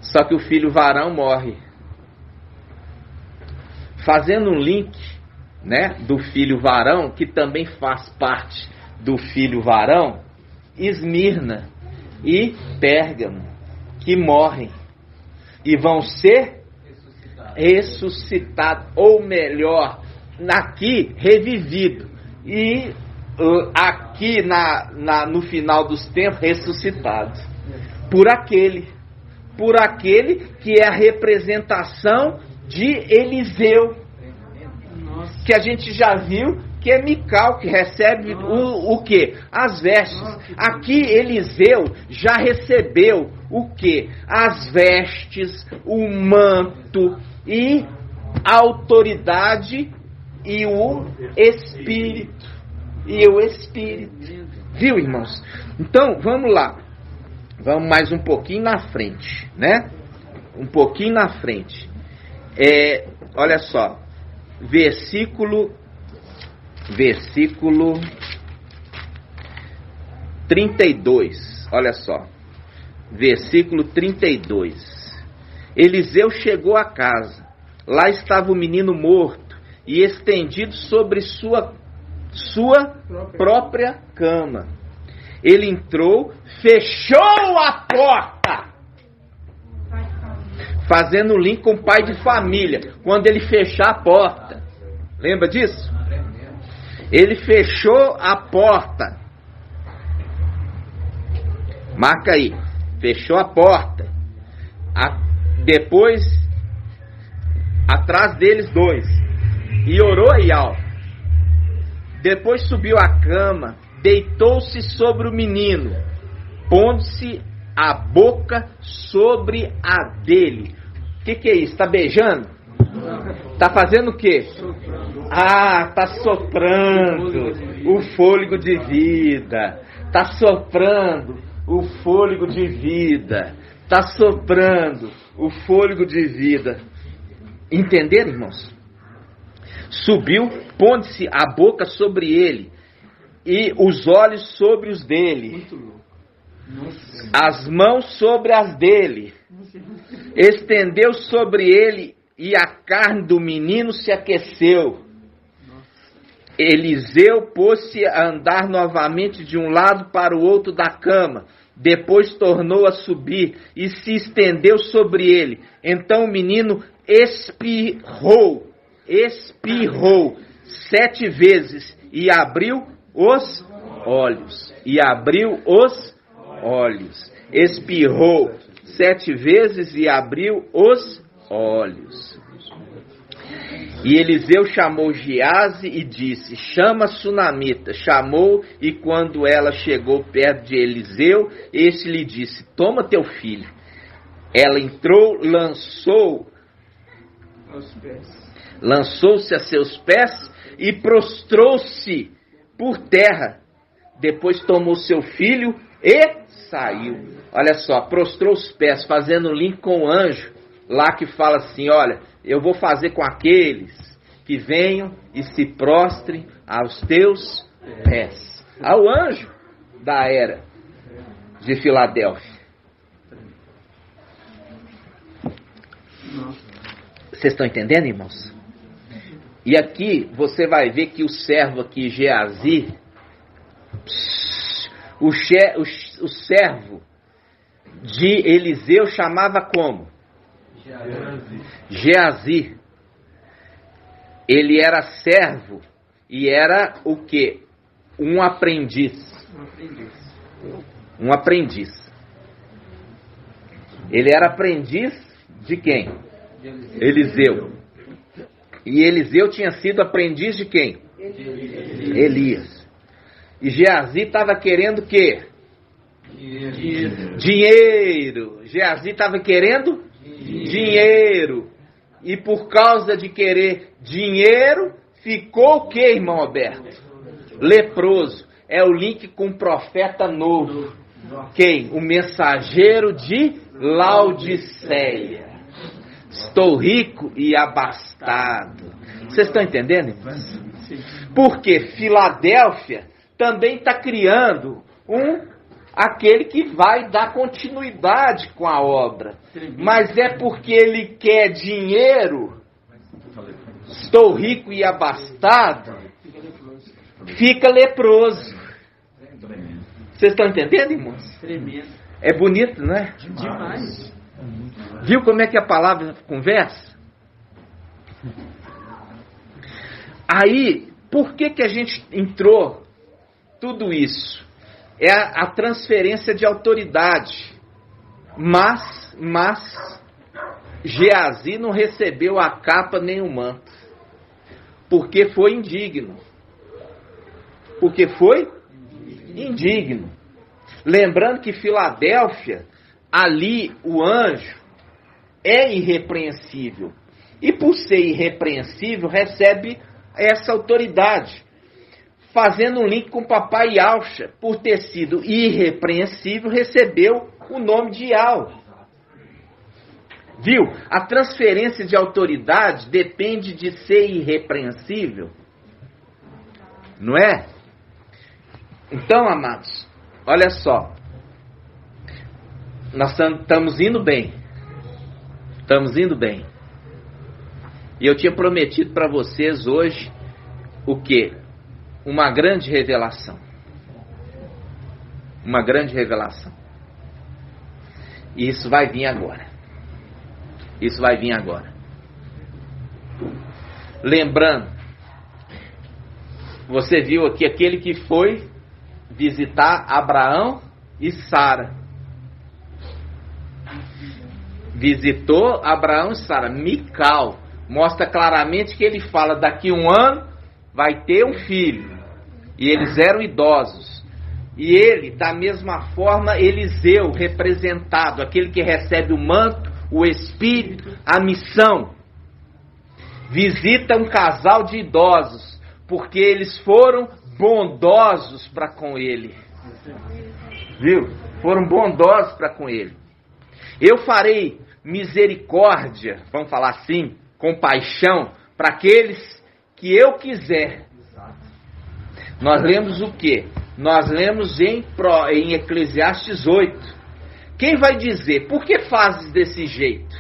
[SPEAKER 1] Só que o filho varão morre. Fazendo um link, né, do filho varão, que também faz parte do filho varão, Esmirna e Pérgamo, que morrem e vão ser ressuscitados, ou melhor, aqui revivido. E aqui aqui no final dos tempos ressuscitado. Por aquele que é a representação de Eliseu, que a gente já viu que é Mical, que recebe o quê? As vestes. Aqui Eliseu já recebeu o quê? As vestes, o manto e a autoridade e o Espírito. Viu, irmãos? Então, vamos lá. Vamos mais um pouquinho na frente, né? Um pouquinho na frente. Olha só. Versículo 32. Olha só. Versículo 32. Eliseu chegou a casa. Lá estava o menino morto e estendido sobre sua própria cama. Ele entrou, fechou a porta, fazendo link com o pai de família, quando ele fechar a porta. Lembra disso? Ele fechou a porta. Marca aí. Fechou a porta. Depois, atrás deles dois. E orou a Yahvé. Depois subiu à cama, deitou-se sobre o menino, pondo-se a boca sobre a dele. O que é isso? Está beijando? Está fazendo o quê? Está soprando o fôlego de vida. Está soprando o fôlego de vida. Está soprando o fôlego de vida. Entenderam, irmãos? Subiu, pondo-se a boca sobre ele e os olhos sobre os dele, as mãos sobre as dele, estendeu sobre ele e a carne do menino se aqueceu. Eliseu pôs-se a andar novamente de um lado para o outro da cama, depois tornou a subir e se estendeu sobre ele. Então o menino espirrou 7 vezes e abriu os olhos. Espirrou 7 vezes e abriu os olhos. E Eliseu chamou Geazi e disse: chama a sunamita. Chamou, e quando ela chegou perto de Eliseu, este lhe disse: toma teu filho. Ela entrou, lançou-se a seus pés e prostrou-se por terra. Depois tomou seu filho e saiu. Olha só, prostrou os pés, fazendo link com o anjo lá que fala assim: olha, eu vou fazer com aqueles que venham e se prostrem aos teus pés. Ao anjo da era de Filadélfia. Vocês estão entendendo, irmãos? E aqui você vai ver que o servo aqui, Geazi, o servo de Eliseu chamava como? Geazi. Ele era servo e era o quê? Um aprendiz. Um aprendiz. Ele era aprendiz de quem? Eliseu. E Eliseu tinha sido aprendiz de quem? Elias. E Geazi estava querendo o quê? Dinheiro. Geazi estava querendo dinheiro. E por causa de querer dinheiro, ficou o quê, irmão Alberto? Leproso. É o link com o profeta novo. Quem? O mensageiro de Laodiceia. Estou rico e abastado. Vocês estão entendendo, irmãos? Porque Filadélfia também está criando aquele que vai dar continuidade com a obra. Mas é porque ele quer dinheiro. Estou rico e abastado. Fica leproso. Vocês estão entendendo, irmãos? É bonito, não é?
[SPEAKER 2] Demais.
[SPEAKER 1] Viu como é que a palavra conversa? Aí, por que a gente entrou tudo isso? É a transferência de autoridade. Mas Geazi não recebeu a capa nem o manto. Porque foi indigno. Porque foi indigno. Lembrando que Filadélfia, ali o anjo é irrepreensível. E por ser irrepreensível, recebe essa autoridade. Fazendo um link com papai Yahshua, por ter sido irrepreensível, recebeu o nome de Yahweh. Viu? A transferência de autoridade depende de ser irrepreensível. Não é? Então, amados, olha só. Nós estamos indo bem. Estamos indo bem. E eu tinha prometido para vocês hoje o quê? Uma grande revelação. Uma grande revelação. E isso vai vir agora. Isso vai vir agora. Lembrando, você viu aqui aquele que foi visitar Abraão e Sara. Visitou Abraão e Sara. Mical mostra claramente que ele fala: daqui um ano vai ter um filho. E eles eram idosos. E ele, da mesma forma, Eliseu, representado, aquele que recebe o manto, o Espírito, a missão, visita um casal de idosos, porque eles foram bondosos para com ele. Viu? Foram bondosos para com ele. Eu farei misericórdia, vamos falar assim, compaixão, para aqueles que eu quiser. Nós lemos o quê? Nós lemos em Eclesiastes 8. Quem vai dizer, por que fazes desse jeito?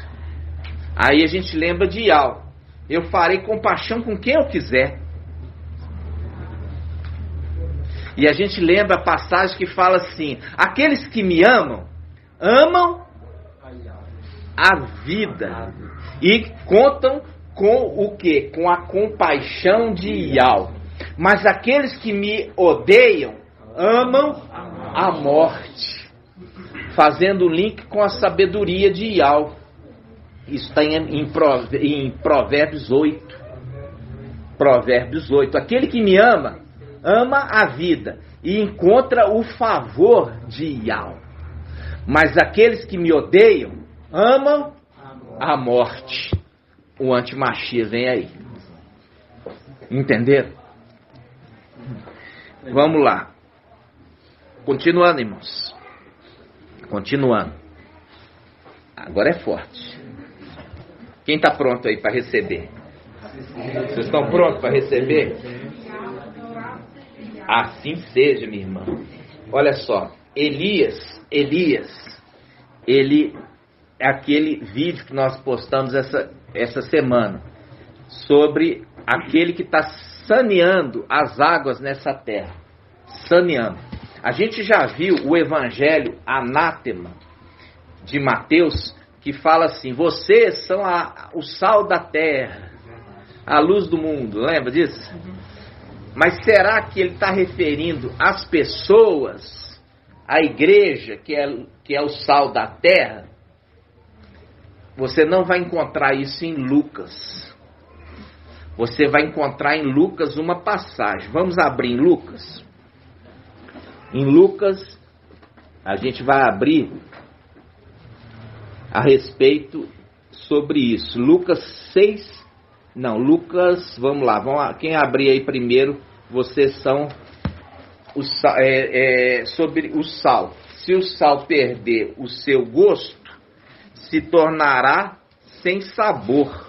[SPEAKER 1] Aí a gente lembra de Yahweh. Eu farei compaixão com quem eu quiser. E a gente lembra a passagem que fala assim: aqueles que me amam, amam a vida. E contam com o quê? Com a compaixão de Yahweh. Mas aqueles que me odeiam, amam a morte. Fazendo o link com a sabedoria de Yahweh. Isso está em Provérbios 8. Provérbios 8. Aquele que me ama, ama a vida e encontra o favor de Yahweh. Mas aqueles que me odeiam, amam a morte. O antimachia vem aí. Entenderam? Vamos lá. Continuando, irmãos. Continuando. Agora é forte. Quem está pronto aí para receber? Vocês estão prontos para receber? Assim seja, minha irmã. Olha só. Elias, ele é aquele vídeo que nós postamos essa semana sobre aquele que está saneando as águas nessa terra. Saneando. A gente já viu o evangelho anátema de Mateus, que fala assim: vocês são o sal da terra, a luz do mundo. Lembra disso? Mas será que ele está referindo às pessoas, à igreja, que é o sal da terra? Você não vai encontrar isso em Lucas. Você vai encontrar em Lucas uma passagem. Vamos abrir em Lucas? Em Lucas, a gente vai abrir a respeito sobre isso. Lucas 6, vamos lá, quem abrir aí primeiro, vocês são sobre o sal. Se o sal perder o seu gosto, se tornará sem sabor.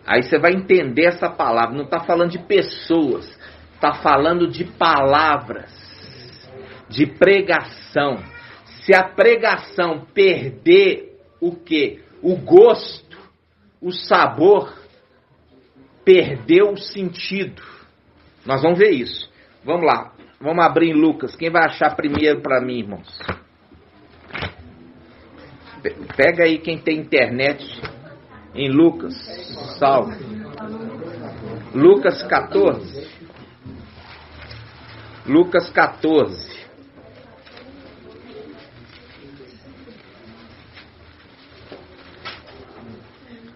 [SPEAKER 1] Aí você vai entender essa palavra. Não está falando de pessoas, está falando de palavras, de pregação. Se a pregação perder o quê? O gosto, o sabor, perdeu o sentido. Nós vamos ver isso. Vamos lá, vamos abrir em Lucas. Quem vai achar primeiro para mim, irmãos? Pega aí quem tem internet em Lucas, salve. Lucas 14. Lucas 14.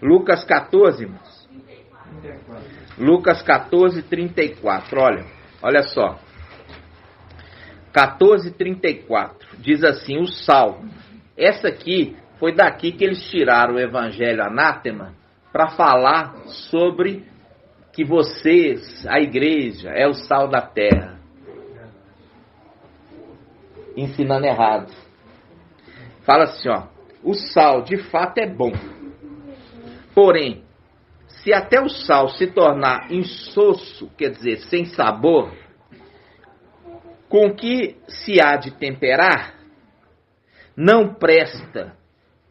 [SPEAKER 1] Lucas 14, irmãos. Lucas 14, 34. Olha só. 14, 34. Diz assim, o sal. Essa aqui foi daqui que eles tiraram o evangelho anátema para falar sobre que vocês, a igreja, é o sal da terra. Ensinando errado. Fala assim, ó. O sal de fato é bom. Porém, se até o sal se tornar insosso, quer dizer, sem sabor, com que se há de temperar, não presta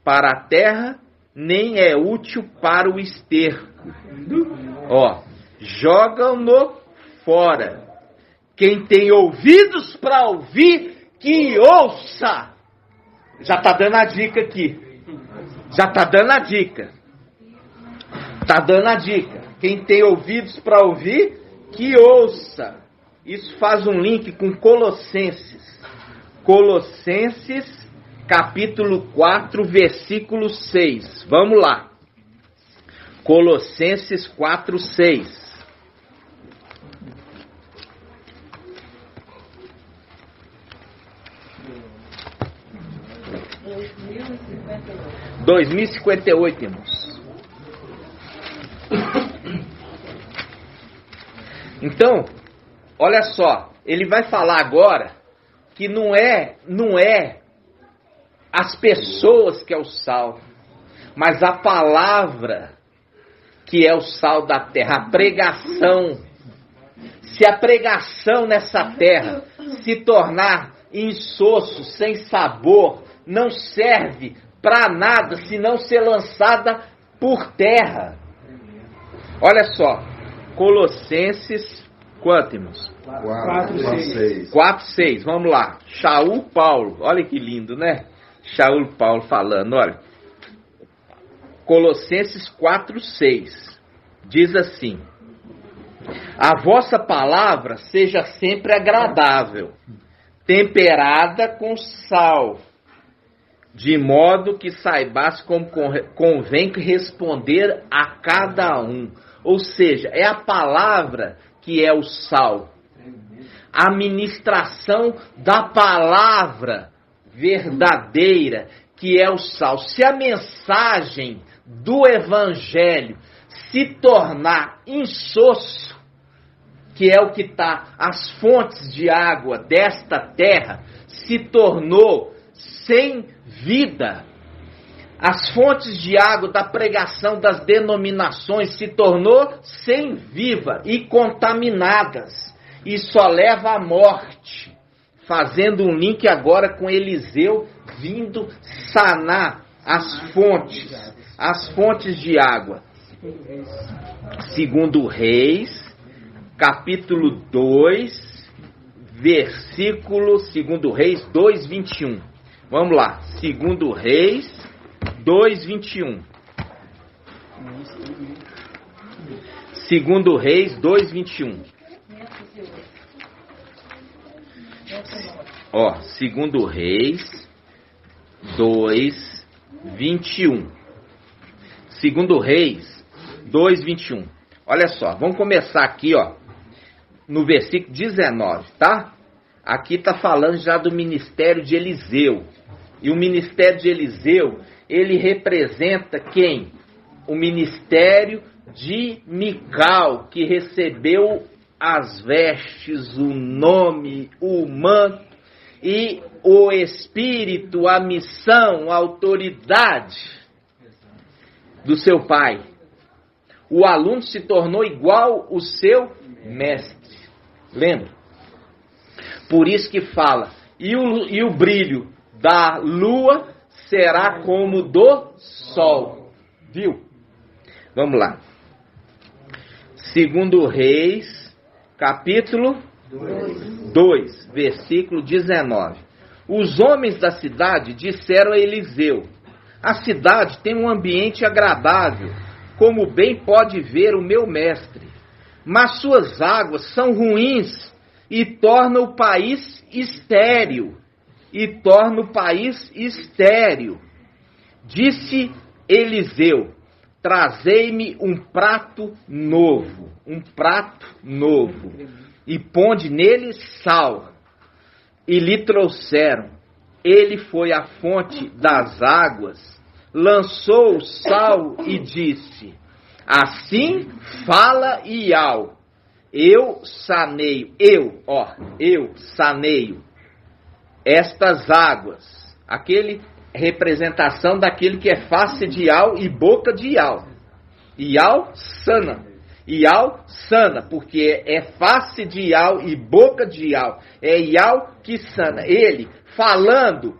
[SPEAKER 1] para a terra, nem é útil para o esterco. Ó, jogam-no fora. Quem tem ouvidos para ouvir, que ouça. Já está dando a dica aqui. Já está dando a dica. Está dando a dica. Quem tem ouvidos para ouvir, que ouça. Isso faz um link com Colossenses. Colossenses, capítulo 4, versículo 6. Vamos lá. Colossenses 4, 6.
[SPEAKER 5] R$
[SPEAKER 1] 2058, irmãos. Então, olha só, ele vai falar agora que não é as pessoas que é o sal, mas a palavra que é o sal da terra, a pregação. Se a pregação nessa terra se tornar insosso, sem sabor, não serve para nada se não ser lançada por terra. Olha só, Colossenses, quanto, irmãos? 4:6. Vamos lá. Shaul Paulo, olha que lindo, né? Shaul Paulo falando, olha. Colossenses 4:6 diz assim: a vossa palavra seja sempre agradável, temperada com sal, de modo que saibas como convém responder a cada um. Ou seja, é a palavra que é o sal. A ministração da palavra verdadeira que é o sal. Se a mensagem do evangelho se tornar insosso, que é o que está, as fontes de água desta terra se tornou sem vida. As fontes de água da pregação das denominações se tornou sem viva e contaminadas. E só leva à morte. Fazendo um link agora com Eliseu vindo sanar as fontes de água. Segundo Reis, capítulo 2, versículo, segundo Reis 2:21. Vamos lá, segundo Reis 2:21. Segundo Reis 2:21. Ó, segundo Reis 2:21. Segundo Reis 2:21. Olha só, vamos começar aqui, ó, no versículo 19, tá? Aqui está falando já do ministério de Eliseu. E o ministério de Eliseu, ele representa quem? O ministério de Mical, que recebeu as vestes, o nome, o manto e o espírito, a missão, a autoridade do seu pai. O aluno se tornou igual o seu mestre. Lembra? Por isso que fala, e o brilho da lua será como do sol. Viu? Vamos lá. Segundo Reis, capítulo 2, versículo 19. Os homens da cidade disseram a Eliseu: a cidade tem um ambiente agradável, como bem pode ver o meu mestre. Mas suas águas são ruins e torna o país estéril. Disse Eliseu: trazei-me um prato novo, e ponde nele sal. E lhe trouxeram. Ele foi à fonte das águas, lançou o sal e disse: assim fala Iau, eu saneio estas águas. Aquele representação daquele que é face de Iau e boca de Iau. Iau sana, porque é face de Iau e boca de Iau. É Iau que sana. Ele falando,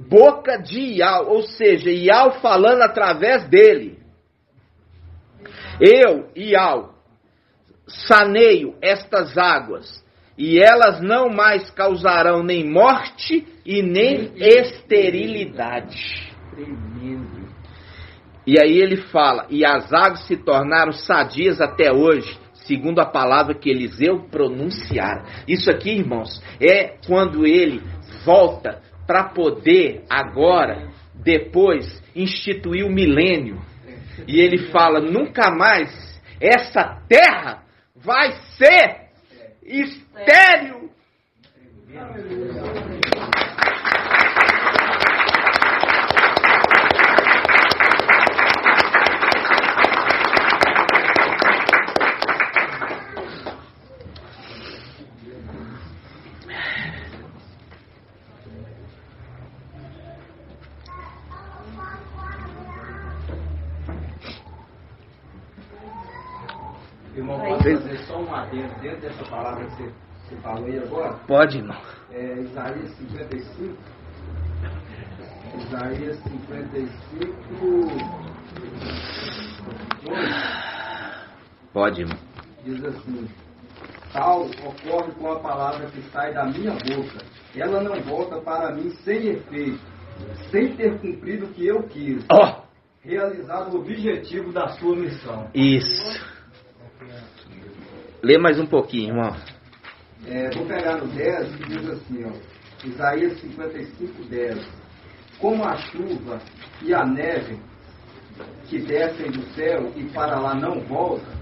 [SPEAKER 1] boca de Iau, ou seja, Iau falando através dele. Eu, Iau, saneio estas águas, e elas não mais causarão nem morte e nem esterilidade.
[SPEAKER 2] Tremendo.
[SPEAKER 1] E aí ele fala, e as águas se tornaram sadias até hoje, segundo a palavra que Eliseu pronunciara. Isso aqui, irmãos, é quando ele volta para poder agora, depois, instituir o milênio. E ele fala, nunca mais essa terra vai ser estéril.
[SPEAKER 4] Irmão, pode fazer só um adendo dentro dessa palavra que você falou aí agora?
[SPEAKER 1] Pode, irmão.
[SPEAKER 4] Isaías 55. Isaías 55. 2.
[SPEAKER 1] Pode, irmão.
[SPEAKER 4] Diz assim: tal ocorre com a palavra que sai da minha boca. Ela não volta para mim sem efeito, sem ter cumprido o que eu quis. Realizado o objetivo da sua missão.
[SPEAKER 1] Isso. Lê mais um pouquinho, irmão.
[SPEAKER 4] Vou pegar no 10 que diz assim, ó, Isaías 55, 10. Como a chuva e a neve que descem do céu e para lá não voltam,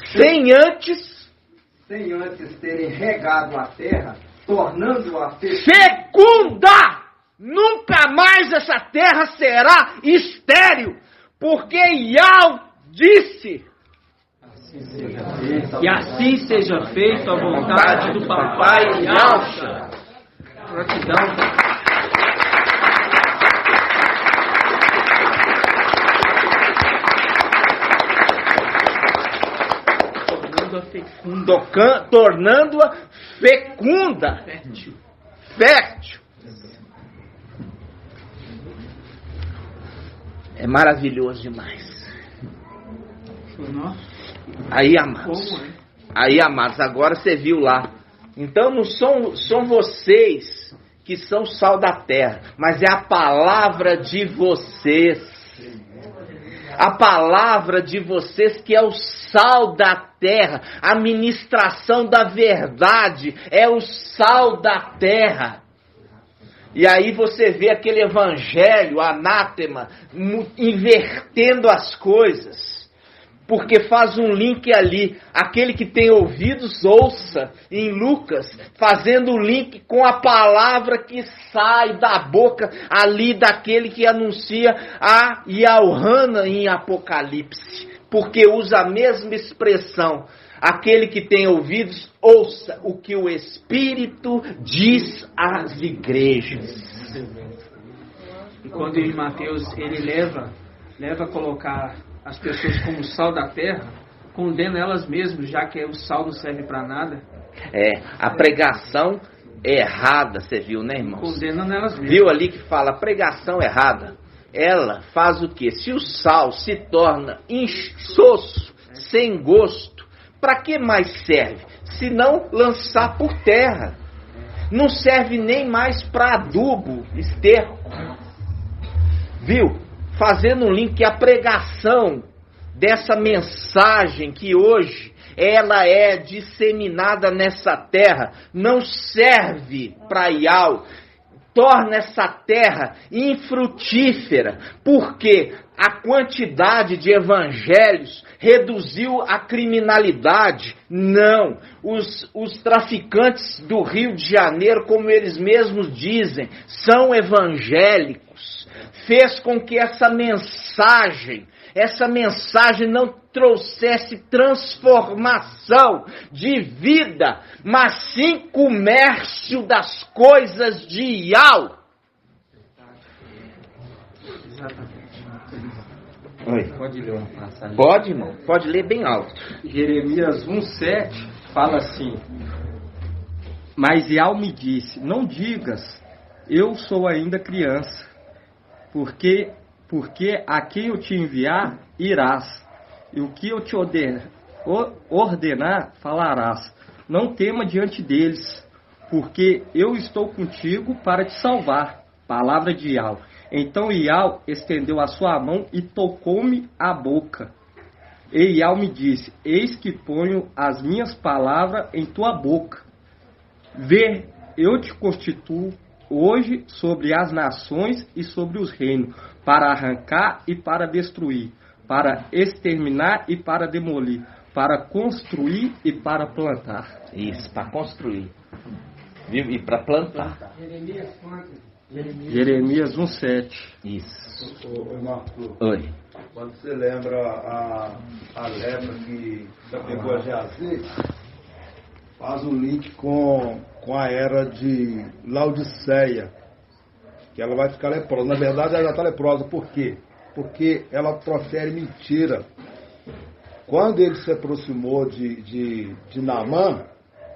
[SPEAKER 1] Sem antes
[SPEAKER 4] terem regado a terra, tornando-a
[SPEAKER 1] fecunda! Nunca mais essa terra será estéril, porque Iau disse.
[SPEAKER 2] E assim seja feito a vontade do papai Yalcha. Gratidão.
[SPEAKER 1] Tornando-a fecunda. Fértil. É maravilhoso demais. Aí, amados, agora você viu lá. Então não são vocês que são sal da terra, mas é a palavra de vocês. A palavra de vocês que é o sal da terra. A ministração da verdade é o sal da terra. E aí você vê aquele evangelho anátema invertendo as coisas. Porque faz um link ali, aquele que tem ouvidos, ouça, em Lucas, fazendo o link com a palavra que sai da boca ali daquele que anuncia a Yaohana em Apocalipse. Porque usa a mesma expressão, aquele que tem ouvidos, ouça o que o Espírito diz às igrejas.
[SPEAKER 2] E quando em Mateus ele leva a colocar as pessoas como sal da terra, condena elas mesmas, já que o sal não serve para nada.
[SPEAKER 1] A pregação errada, você viu, né, irmãos?
[SPEAKER 2] Condenam elas mesmas.
[SPEAKER 1] Viu ali que fala pregação errada? Ela faz o quê? Se o sal se torna insosso, sem gosto, para que mais serve? Se não lançar por terra. Não serve nem mais para adubo, esterco. Viu? Fazendo um link que a pregação dessa mensagem que hoje ela é disseminada nessa terra, não serve para Ial, torna essa terra infrutífera, porque a quantidade de evangelhos reduziu a criminalidade. Não, os traficantes do Rio de Janeiro, como eles mesmos dizem, são evangélicos. Fez com que essa mensagem não trouxesse transformação de vida, mas sim comércio das coisas de Ial.
[SPEAKER 2] Exatamente.
[SPEAKER 1] Oi.
[SPEAKER 4] Pode ler uma passagem?
[SPEAKER 1] Pode, irmão. Pode ler bem alto.
[SPEAKER 4] Jeremias 1,7 fala assim: mas Ial me disse, não digas, eu sou ainda criança, porque a quem eu te enviar, irás, e o que eu te ordenar, falarás. Não tema diante deles, porque eu estou contigo para te salvar. Palavra de Ial. Então Ial estendeu a sua mão e tocou-me a boca. E Ial me disse, eis que ponho as minhas palavras em tua boca. Vê, eu te constituo hoje sobre as nações e sobre os reinos, para arrancar e para destruir, para exterminar e para demolir, para construir e para plantar.
[SPEAKER 1] Isso, para construir. E para plantar.
[SPEAKER 4] Jeremias 1,7.
[SPEAKER 1] Isso.
[SPEAKER 3] Ô Marco,
[SPEAKER 1] Oi.
[SPEAKER 3] quando você lembra a lepra que já pegou a Geazi, faz um link com a era de Laodiceia, que ela vai ficar leprosa. Na verdade, ela já está leprosa. Por quê? Porque ela profere mentira. Quando ele se aproximou de Naamã,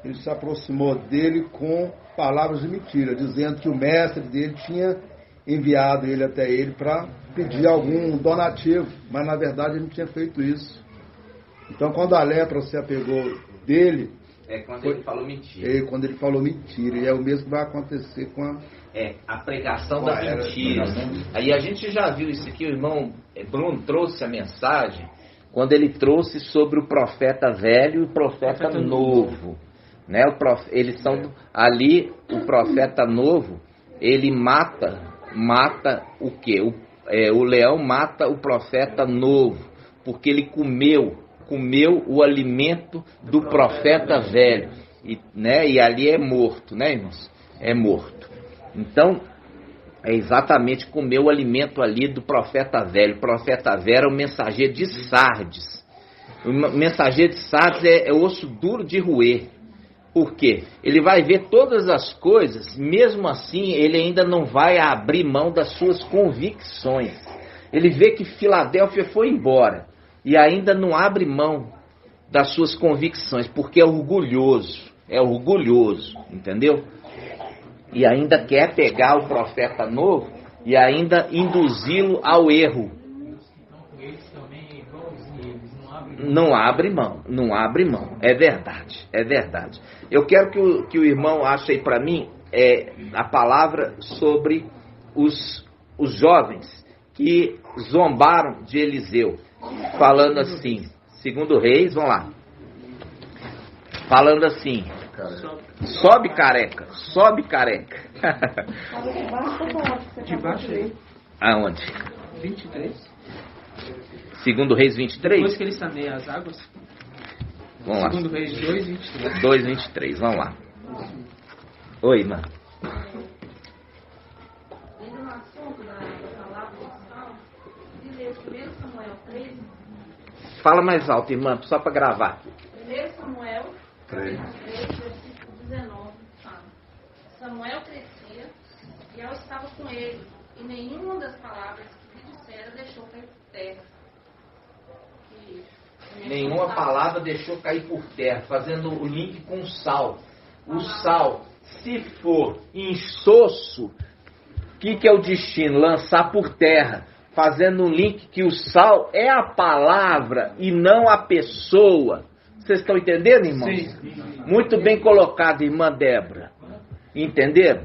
[SPEAKER 3] ele se aproximou dele com palavras de mentira, dizendo que o mestre dele tinha enviado ele até ele para pedir algum donativo, mas na verdade ele não tinha feito isso. Então, quando a lepra se apegou dele,
[SPEAKER 1] Quando ele falou mentira.
[SPEAKER 3] quando ele falou mentira, e é o mesmo que vai acontecer com
[SPEAKER 1] A pregação
[SPEAKER 3] Com
[SPEAKER 1] da
[SPEAKER 3] a era,
[SPEAKER 1] mentira.
[SPEAKER 3] pregação.
[SPEAKER 1] Aí a gente já viu isso aqui, o irmão Bruno trouxe a mensagem, quando ele trouxe sobre o profeta velho e o profeta novo. Né? Eles são ali, o profeta novo, ele mata o quê? O leão mata o profeta novo, porque ele comeu o alimento do profeta velho, e ali é morto, né, irmãos? É morto. Então, é exatamente comer o alimento ali do profeta velho. O profeta velho é o mensageiro de Sardes. O mensageiro de Sardes é osso duro de roer. Por quê? Ele vai ver todas as coisas, mesmo assim ele ainda não vai abrir mão das suas convicções. Ele vê que Filadélfia foi embora e ainda não abre mão das suas convicções, porque é orgulhoso, entendeu? E ainda quer pegar o profeta novo e ainda induzi-lo ao erro. Não abre mão, é verdade. Eu quero que o irmão ache aí para mim a palavra sobre os jovens que zombaram de Eliseu, falando assim, segundo Reis, vamos lá, falando assim, sobe careca.
[SPEAKER 2] Debaixo aí.
[SPEAKER 1] Aonde?
[SPEAKER 2] 23.
[SPEAKER 1] Segundo Reis 23?
[SPEAKER 2] Depois que ele saneia as águas.
[SPEAKER 1] Vamos lá.
[SPEAKER 2] Segundo Reis 2, 23.
[SPEAKER 1] 2, 23, vamos lá. Oi, irmã.
[SPEAKER 5] Ainda no assunto da palavra do Salmo, diz ler 1 Samuel 13.
[SPEAKER 1] Fala mais alto, irmã, só para gravar.
[SPEAKER 5] 1 Samuel 3, versículo 19, fala: Samuel crescia e eu estava com ele, e nenhuma das palavras que lhe dissera deixou cair por terra.
[SPEAKER 1] Nenhuma palavra deixou cair por terra, fazendo o link com o sal. O sal, se for insosso, o que é o destino? Lançar por terra, fazendo um link que o sal é a palavra e não a pessoa. Vocês estão entendendo, irmão?
[SPEAKER 2] Sim.
[SPEAKER 1] Muito bem colocado, irmã Débora. Entenderam?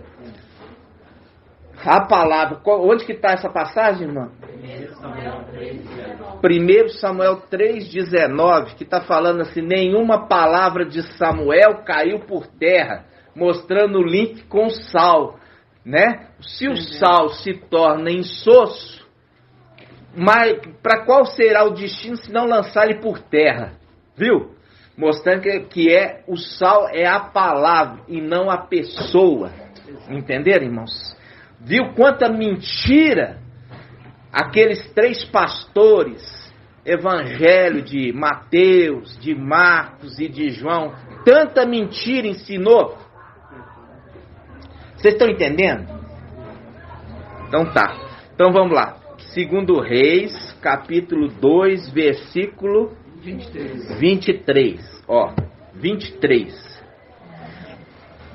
[SPEAKER 1] A palavra, onde que está essa passagem, irmã?
[SPEAKER 5] Samuel 3:19.
[SPEAKER 1] 1 Samuel 3,19, que está falando assim, nenhuma palavra de Samuel caiu por terra, mostrando o link com Saul, né? Se o Saul se torna insosso, mas para qual será o destino se não lançar ele por terra? Viu? Mostrando que o Saul é a palavra e não a pessoa. Entenderam, irmãos? Viu quanta mentira aqueles 3 pastores, evangelho de Mateus, de Marcos e de João, tanta mentira ensinou? Vocês estão entendendo? Então tá. Então vamos lá. 2 Reis, capítulo 2, versículo 23. Ó, 23.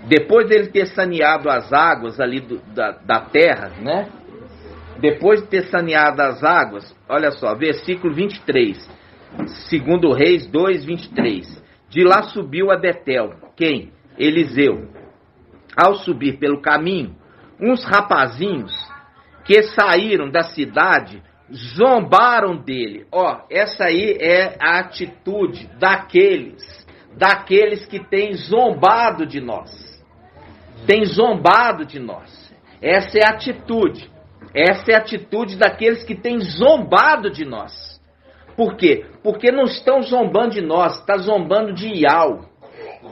[SPEAKER 1] Depois dele ter saneado as águas ali da terra, né? Depois de ter saneado as águas, olha só, versículo 23. 2 Reis 2, 23. De lá subiu a Betel. Quem? Eliseu. Ao subir pelo caminho, uns rapazinhos que saíram da cidade zombaram dele. Ó, essa aí é a atitude daqueles que têm zombado de nós. Tem zombado de nós. Essa é a atitude. Essa é a atitude daqueles que têm zombado de nós. Por quê? Porque não estão zombando de nós, está zombando de Iau.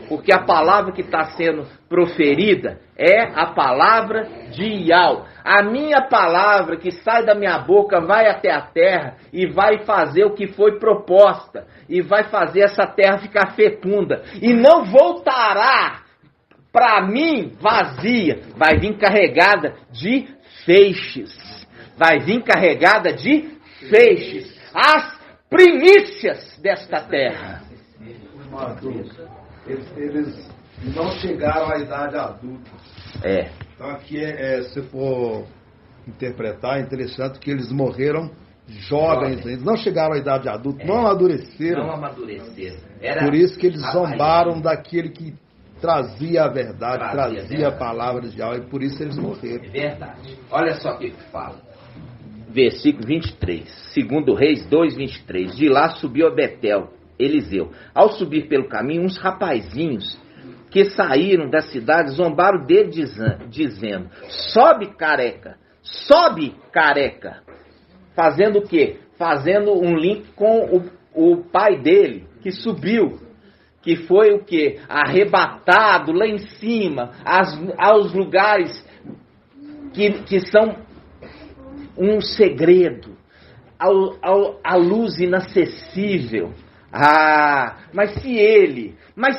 [SPEAKER 1] Porque a palavra que está sendo proferida é a palavra de Iau. A minha palavra que sai da minha boca vai até a terra e vai fazer o que foi proposta. E vai fazer essa terra ficar fecunda. E não voltará para mim vazia. Vai vir carregada de feixes. Vai vir carregada de feixes. As primícias desta terra.
[SPEAKER 3] Eles não chegaram à idade adulta.
[SPEAKER 1] É.
[SPEAKER 3] Então aqui, se for interpretar, é interessante que eles morreram jovens. Eles não chegaram à idade adulta, não amadureceram.
[SPEAKER 1] Não amadureceram.
[SPEAKER 3] Por isso que eles zombaram daquele que trazia a verdade, trazia a palavra de Deus, e por isso eles morreram.
[SPEAKER 1] É verdade. Olha só o que fala. Versículo 23. 2 Reis 2, 23. De lá subiu a Betel, Eliseu. Ao subir pelo caminho, uns rapazinhos que saíram da cidade zombaram dele dizendo, sobe careca. Fazendo o quê? Fazendo um link com o pai dele, que subiu. Que foi o quê? Arrebatado lá em cima, aos lugares que são um segredo, a luz inacessível. Mas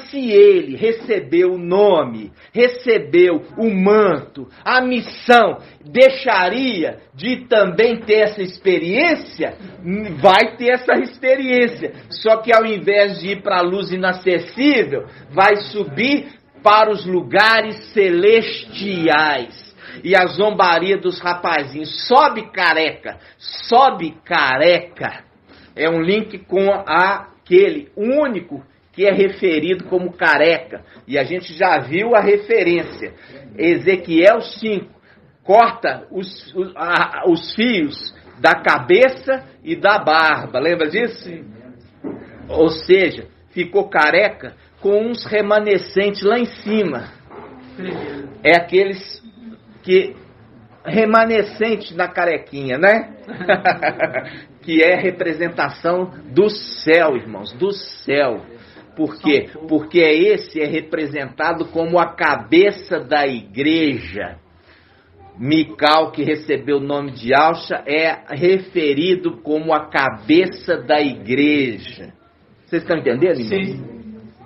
[SPEAKER 1] se ele recebeu o nome, recebeu o manto, a missão, deixaria de também ter essa experiência? Vai ter essa experiência, só que ao invés de ir para a luz inacessível, vai subir para os lugares celestiais. E a zombaria dos rapazinhos, sobe careca, é um link com aquele único que é referido como careca. E a gente já viu a referência. Ezequiel 5, corta os fios da cabeça e da barba. Lembra disso? Ou seja, ficou careca com uns remanescentes lá em cima. É aqueles que remanescente na carequinha, né? Que é representação do céu, irmãos, do céu. Por quê? Porque esse é representado como a cabeça da igreja. Mical, que recebeu o nome de Alcha, é referido como a cabeça da igreja. Vocês estão entendendo, irmãos?
[SPEAKER 2] Sim.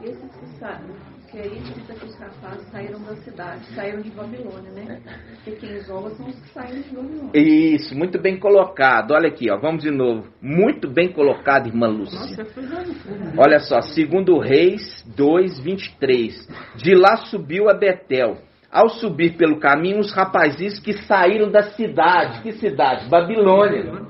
[SPEAKER 6] Esses que sabem, que aí diz que os rapazes saíram da cidade, saíram de Babilônia, né? Porque quem zomba são os que saíram de Babilônia.
[SPEAKER 1] Isso, muito bem colocado. Olha aqui, ó, vamos de novo. Muito bem colocado, irmã Lúcia.
[SPEAKER 2] Nossa, foi lá no fundo.
[SPEAKER 1] Olha só, 2 Reis 2, 23. De lá subiu a Betel. Ao subir pelo caminho, os rapazinhos que saíram da cidade. Que cidade? Babilônia.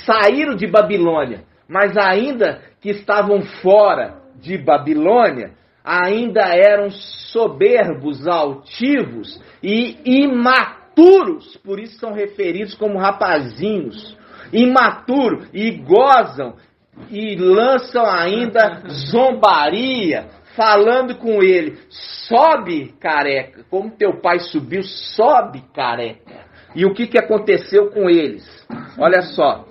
[SPEAKER 1] Saíram de Babilônia, mas ainda que estavam fora de Babilônia, ainda eram soberbos, altivos e imaturos. Por isso são referidos como rapazinhos. imaturo, e gozam, e lançam ainda zombaria, falando com ele, sobe, careca, como teu pai subiu, sobe, careca. E o que aconteceu com eles? Olha só,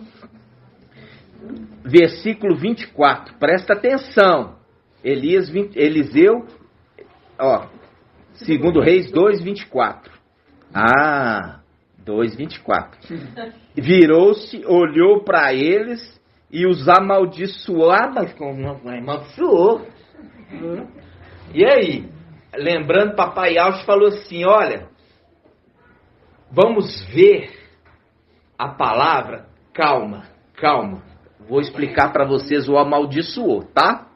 [SPEAKER 1] versículo 24, presta atenção, Eliseu, ó, 2 Reis 2:24. 2:24. Virou-se, olhou para eles e os amaldiçoou. Mas como amaldiçoou? E aí? Lembrando, papai Alves falou assim, olha, vamos ver a palavra, calma, vou explicar para vocês o amaldiçoou, tá?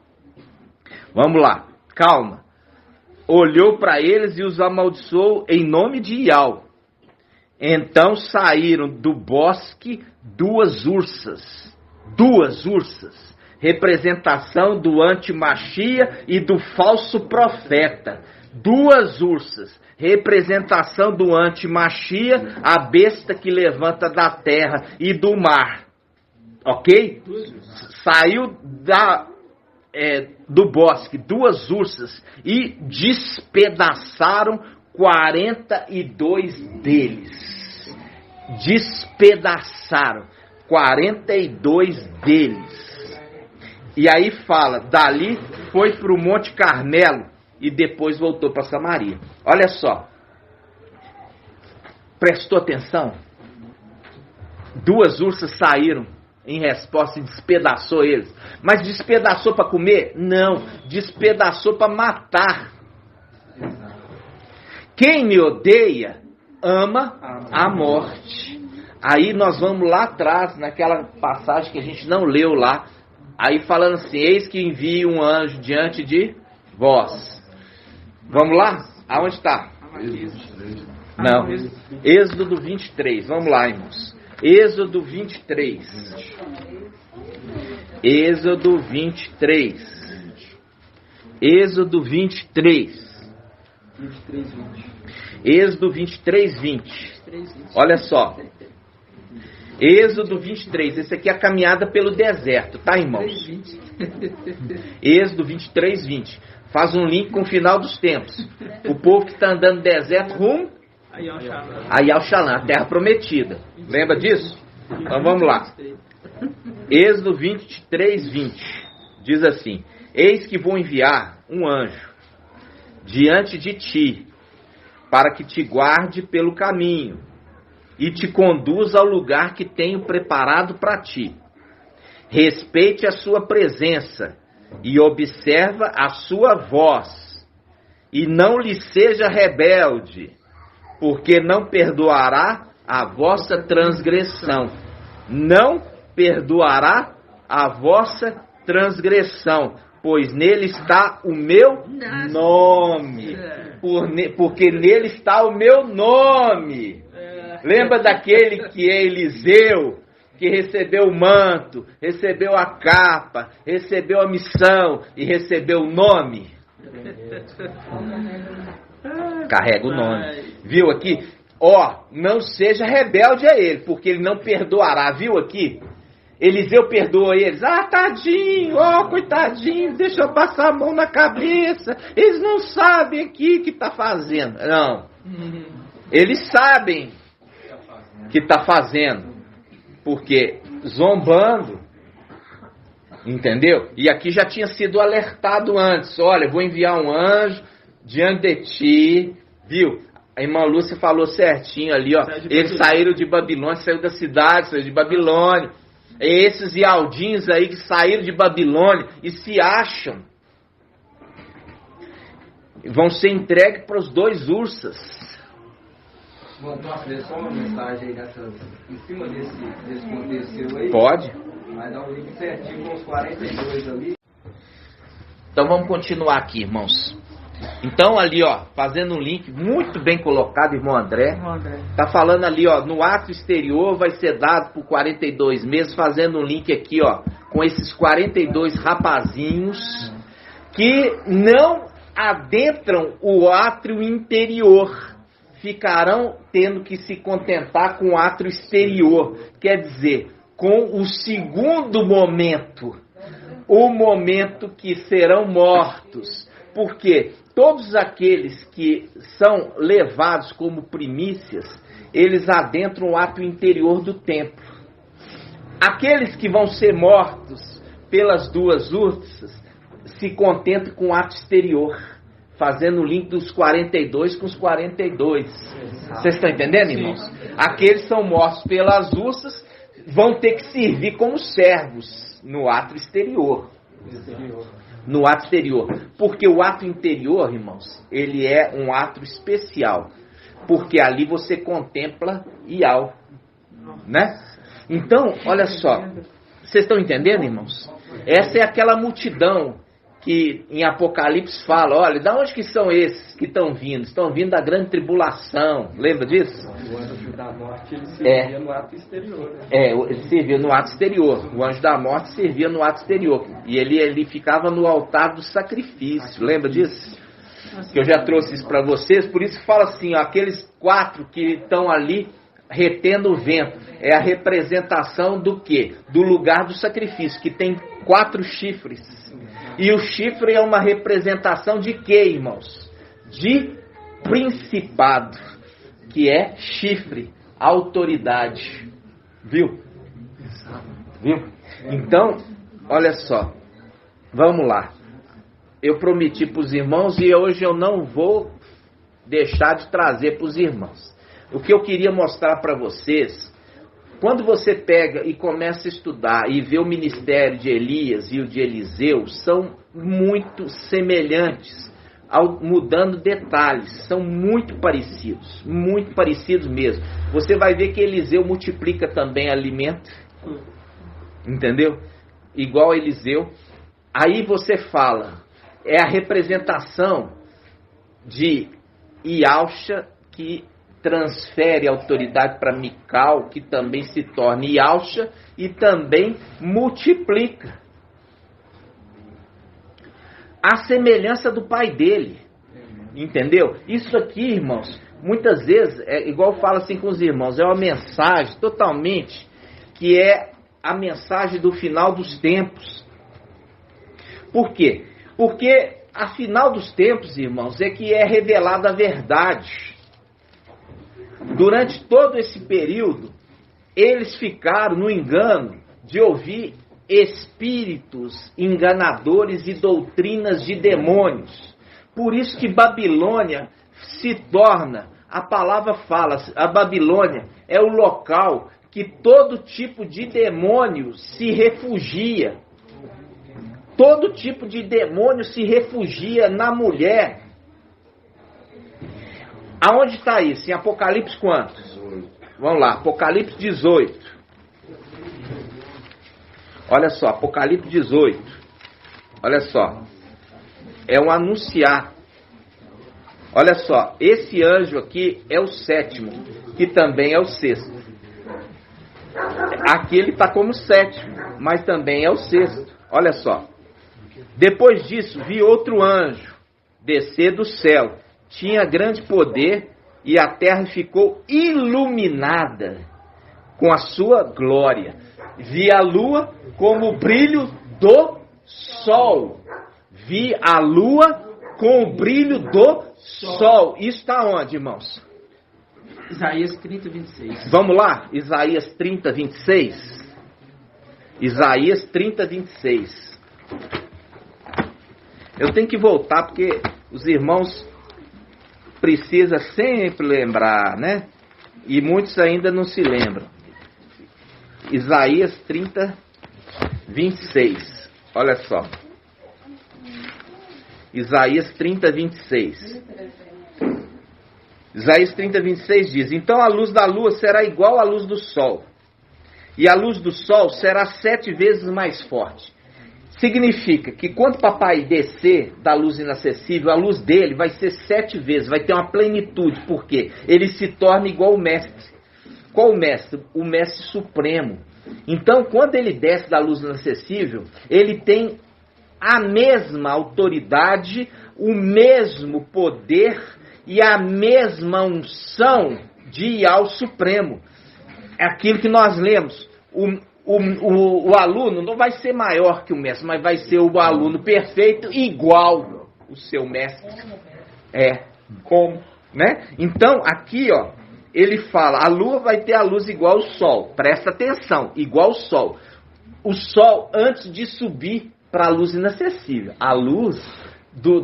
[SPEAKER 1] Vamos lá, calma. Olhou para eles e os amaldiçoou em nome de Iau. Então saíram do bosque duas ursas, representação do antimachia e do falso profeta. Duas ursas, representação do antimachia, a besta que levanta da terra e do mar. Ok? Saiu do bosque duas ursas e despedaçaram 42 deles. Despedaçaram 42 deles. E aí fala, dali foi para o Monte Carmelo e depois voltou para Samaria. Olha só. Prestou atenção? Duas ursas saíram em resposta e despedaçou eles. Mas despedaçou para comer? Não. Despedaçou para matar. Quem me odeia, ama a morte. Aí nós vamos lá atrás, naquela passagem que a gente não leu lá. Aí falando assim, eis que envie um anjo diante de vós. Vamos lá? Aonde está? Não. Êxodo 23. Vamos lá, irmãos. Êxodo 23. Êxodo 23. Êxodo 23. Êxodo 23, 20. Olha só. Êxodo 23. Esse aqui é a caminhada pelo deserto, tá, irmãos? Êxodo 23, 20. Faz um link com o final dos tempos. O povo que está andando no deserto rumo a Yal-Shalã, a terra prometida. Lembra disso? Então vamos lá. Êxodo 23, 20. Diz assim: eis que vou enviar um anjo diante de ti, para que te guarde pelo caminho e te conduza ao lugar que tenho preparado para ti. Respeite a sua presença e observa a sua voz, e não lhe seja rebelde, porque não perdoará a vossa transgressão. Não perdoará a vossa transgressão, pois nele está o meu nome. Porque nele está o meu nome. Lembra daquele que é Eliseu, que recebeu o manto, recebeu a capa, recebeu a missão e recebeu o nome? Carrega o nome. Viu aqui? Não seja rebelde a ele, porque ele não perdoará. Viu aqui? Eliseu perdoa eles. Tadinho, coitadinho, deixa eu passar a mão na cabeça. Eles não sabem aqui o que está fazendo. Não. Eles sabem o que está fazendo. Porque zombando, entendeu? E aqui já tinha sido alertado antes. Olha, vou enviar um anjo diante de ti, viu? A irmã Lúcia falou certinho ali, ó. Eles saíram de Babilônia, saiu da cidade, saiu de Babilônia. Esses ialdinhos aí que saíram de Babilônia e se acham, vão ser entregues para os dois ursas.
[SPEAKER 4] Posso ler só uma mensagem aí em cima desse contexto aí?
[SPEAKER 1] Pode.
[SPEAKER 4] Vai dar o link certinho com os 42 ali.
[SPEAKER 1] Então vamos continuar aqui, irmãos. Então ali, ó, fazendo um link muito bem colocado, irmão André. Tá falando ali, ó, no ato exterior vai ser dado por 42 meses, fazendo um link aqui, ó, com esses 42 rapazinhos que não adentram o átrio interior. Ficarão tendo que se contentar com o átrio exterior. Quer dizer, com o segundo momento, o momento que serão mortos. Porque todos aqueles que são levados como primícias, eles adentram o ato interior do templo. Aqueles que vão ser mortos pelas duas ursas se contentam com o ato exterior, fazendo o link dos 42 com os 42. Vocês estão entendendo, irmãos? Aqueles que são mortos pelas ursas vão ter que servir como servos no ato exterior. No ato exterior. Porque o ato interior, irmãos, ele é um ato especial. Porque ali você contempla Ial, né? Então, olha só. Vocês estão entendendo, irmãos? Essa é aquela multidão que em Apocalipse fala, olha, de onde que são esses que estão vindo? Estão vindo da grande tribulação. Lembra disso?
[SPEAKER 4] O anjo da morte, ele servia no ato exterior. Né?
[SPEAKER 1] Ele servia no ato exterior. O anjo da morte servia no ato exterior. E ele ficava no altar do sacrifício. Lembra disso? Que eu já trouxe isso para vocês. Por isso que fala assim, ó, aqueles 4 que estão ali retendo o vento. É a representação do quê? Do lugar do sacrifício, que tem 4 chifres. E o chifre é uma representação de quê, irmãos? De principado, que é chifre, autoridade. Viu? Então, olha só. Vamos lá. Eu prometi para os irmãos e hoje eu não vou deixar de trazer para os irmãos. O que eu queria mostrar para vocês, quando você pega e começa a estudar e vê o ministério de Elias e o de Eliseu, são muito semelhantes, mudando detalhes, são muito parecidos mesmo. Você vai ver que Eliseu multiplica também alimento, entendeu? Igual Eliseu. Aí você fala, é a representação de Ialcha que transfere a autoridade para Mical, que também se torna Ialcha e também multiplica. A semelhança do pai dele. Entendeu? Isso aqui, irmãos, muitas vezes, igual eu falo assim com os irmãos, é uma mensagem totalmente que é a mensagem do final dos tempos. Por quê? Porque a final dos tempos, irmãos, é que é revelada a verdade. Durante todo esse período, eles ficaram no engano de ouvir espíritos enganadores e doutrinas de demônios. Por isso que Babilônia se torna, a palavra fala, a Babilônia é o local que todo tipo de demônio se refugia. Todo tipo de demônio se refugia na mulher. Aonde está isso? Em Apocalipse quantos? 18. Vamos lá, Apocalipse 18. Olha só, Apocalipse 18. Olha só. É um anunciar. Olha só, esse anjo aqui é o 7º, que também é o 6º. Aqui ele está como 7º, mas também é o 6º. Olha só. Depois disso, vi outro anjo descer do céu. Tinha grande poder e a terra ficou iluminada com a sua glória. Vi a lua como o brilho do sol. Vi a lua com o brilho do sol. Isso está onde, irmãos?
[SPEAKER 2] Isaías 30, 26.
[SPEAKER 1] Vamos lá? Isaías 30, 26. Isaías 30, 26. Eu tenho que voltar porque os irmãos precisam sempre lembrar, né? E muitos ainda não se lembram. Isaías 30, 26. Olha só. Isaías 30, 26. Isaías 30, 26 diz: então a luz da lua será igual à luz do sol, e a luz do sol será 7 vezes mais forte. Significa que quando papai descer da luz inacessível, a luz dele vai ser 7 vezes, vai ter uma plenitude. Por quê? Ele se torna igual o mestre. Qual o mestre? O mestre supremo. Então, quando ele desce da luz inacessível, ele tem a mesma autoridade, o mesmo poder e a mesma unção de Ial Supremo. É aquilo que nós lemos. o aluno não vai ser maior que o mestre, mas vai ser o aluno perfeito igual o seu mestre. Como, né? Então, aqui, ó, ele fala, a lua vai ter a luz igual ao sol. Presta atenção, igual ao sol. O sol antes de subir para a luz inacessível. A luz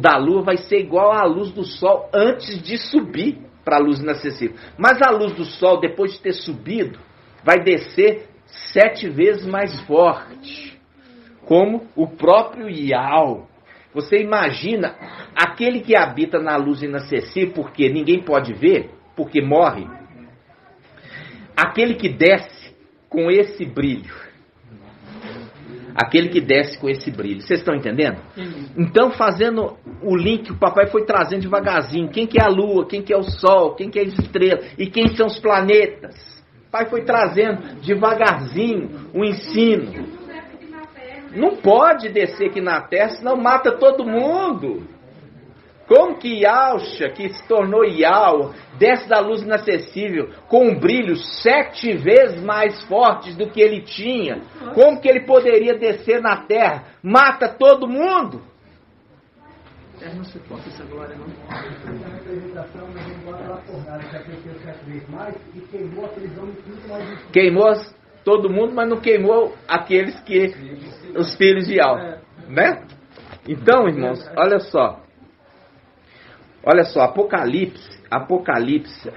[SPEAKER 1] da lua vai ser igual à luz do sol antes de subir para a luz inacessível. Mas a luz do sol, depois de ter subido, vai descer 7 vezes mais forte. Como o próprio Yao. Você imagina aquele que habita na luz inacessível, porque ninguém pode ver, porque morre. Aquele que desce com esse brilho. Aquele que desce com esse brilho. Vocês estão entendendo? Então, fazendo o link, o papai foi trazendo devagarzinho. Quem que é a lua, quem que é o sol, quem que é as estrelas e quem são os planetas. O pai foi trazendo devagarzinho o ensino. Não pode descer aqui na Terra, senão mata todo mundo. Como que Yalcha, que se tornou Yao, desce da luz inacessível com um brilho 7 vezes mais forte do que ele tinha? Como que ele poderia descer na Terra? Mata todo mundo.
[SPEAKER 2] Não suporta essa glória, não.
[SPEAKER 1] Queimou todo mundo, mas não queimou aqueles que... os filhos de Yao, né? Então, irmãos, olha só. Olha só, Apocalipse,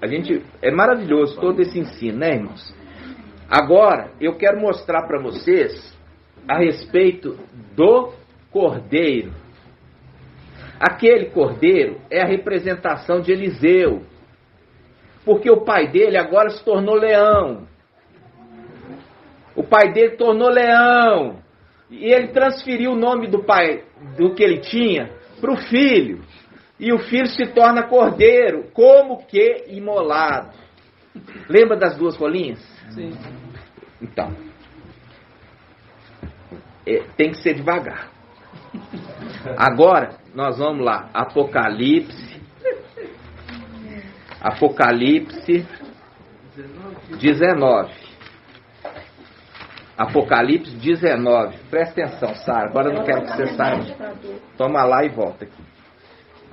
[SPEAKER 1] a gente, é maravilhoso todo esse ensino, né, irmãos? Agora, eu quero mostrar para vocês a respeito do cordeiro. Aquele cordeiro é a representação de Eliseu, porque o pai dele agora se tornou leão. O pai dele tornou leão, e ele transferiu o nome do pai, do que ele tinha, para o filho. E o filho se torna cordeiro, como que imolado. Lembra das 2 rolinhas?
[SPEAKER 2] Sim.
[SPEAKER 1] Então, tem que ser devagar. Agora, nós vamos lá. Apocalipse 19. Apocalipse 19. Presta atenção, Sara. Agora eu não quero que você saia. Toma lá e volta aqui.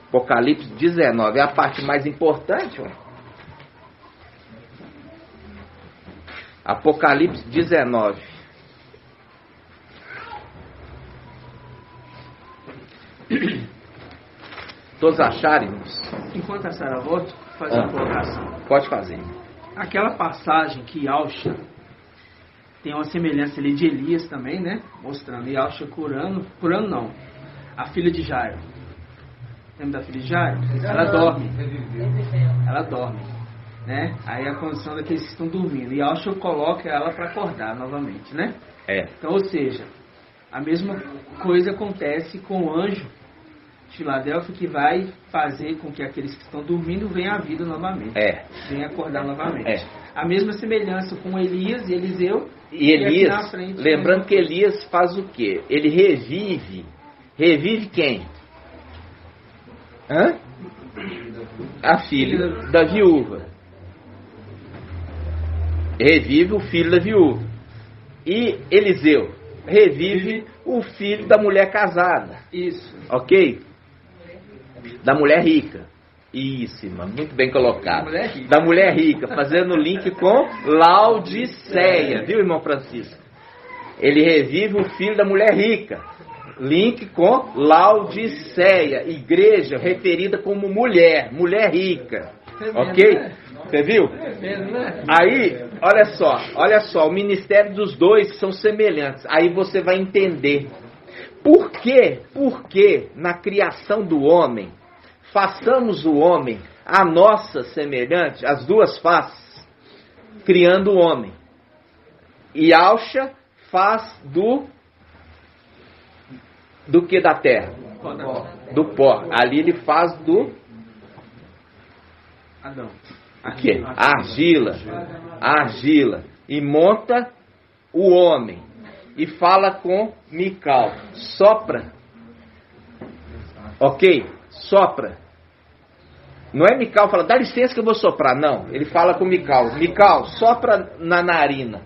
[SPEAKER 1] Apocalipse 19 é a parte mais importante. Ó. Apocalipse 19. Todos acharem?
[SPEAKER 2] Enquanto a Sara volta, fazer uma colocação.
[SPEAKER 1] Pode fazer.
[SPEAKER 2] Aquela passagem que Yalcha tem uma semelhança ali de Elias também, né? Mostrando Yalcha curando não, a filha de Jairo. Lembra da filha de Jairo? Ela dorme, né? Aí a condição daqueles que estão dormindo. E Yalcha coloca ela para acordar novamente, né? Então, ou seja, a mesma coisa acontece com o anjo de Filadélfia, que vai fazer com que aqueles que estão dormindo venham à vida novamente. Venham acordar novamente. A mesma semelhança com Elias e Eliseu.
[SPEAKER 1] E Elias, frente, lembrando que Elias faz o quê? Ele revive. Revive quem? A filha da viúva. Revive o filho da viúva. E Eliseu revive o filho da mulher casada.
[SPEAKER 2] Isso.
[SPEAKER 1] Ok? Da mulher rica. Isso, irmão, muito bem colocado. Da mulher rica, fazendo o link com Laodiceia. Viu, irmão Francisco? Ele revive o filho da mulher rica. Link com Laodiceia, igreja referida como mulher rica. Ok? Você viu? Aí, olha só, o ministério dos dois são semelhantes. Aí você vai entender. Por que na criação do homem, façamos o homem a nossa semelhante, as 2 faces, criando o homem. E Yalcha faz do que da terra? Do pó. Ali ele faz do
[SPEAKER 2] Adão.
[SPEAKER 1] O quê? Argila. E monta o homem. E fala com Mical. Sopra. Ok? Sopra. Não é Mical fala, dá licença que eu vou soprar. Não. Ele fala com Mical. Mical, sopra na narina.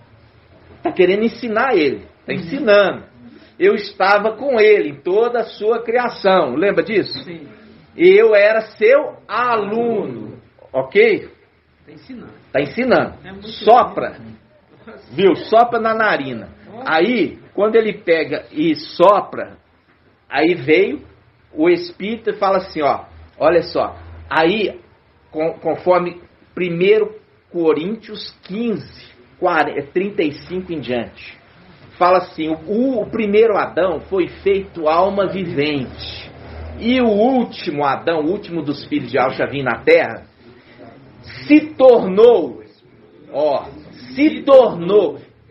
[SPEAKER 1] Está querendo ensinar ele. Está ensinando. Eu estava com ele em toda a sua criação. Lembra disso?
[SPEAKER 2] Sim.
[SPEAKER 1] Eu era seu aluno. Ok?
[SPEAKER 2] Está ensinando.
[SPEAKER 1] Está ensinando. Sopra. Viu? Sopra na narina. Aí, quando ele pega e sopra, aí veio o Espírito e fala assim, ó. Olha só. Aí, conforme 1 Coríntios 15, 35 em diante. Fala assim, o primeiro Adão foi feito alma vivente. E o último Adão, o último dos filhos de Alcha vir na terra, se tornou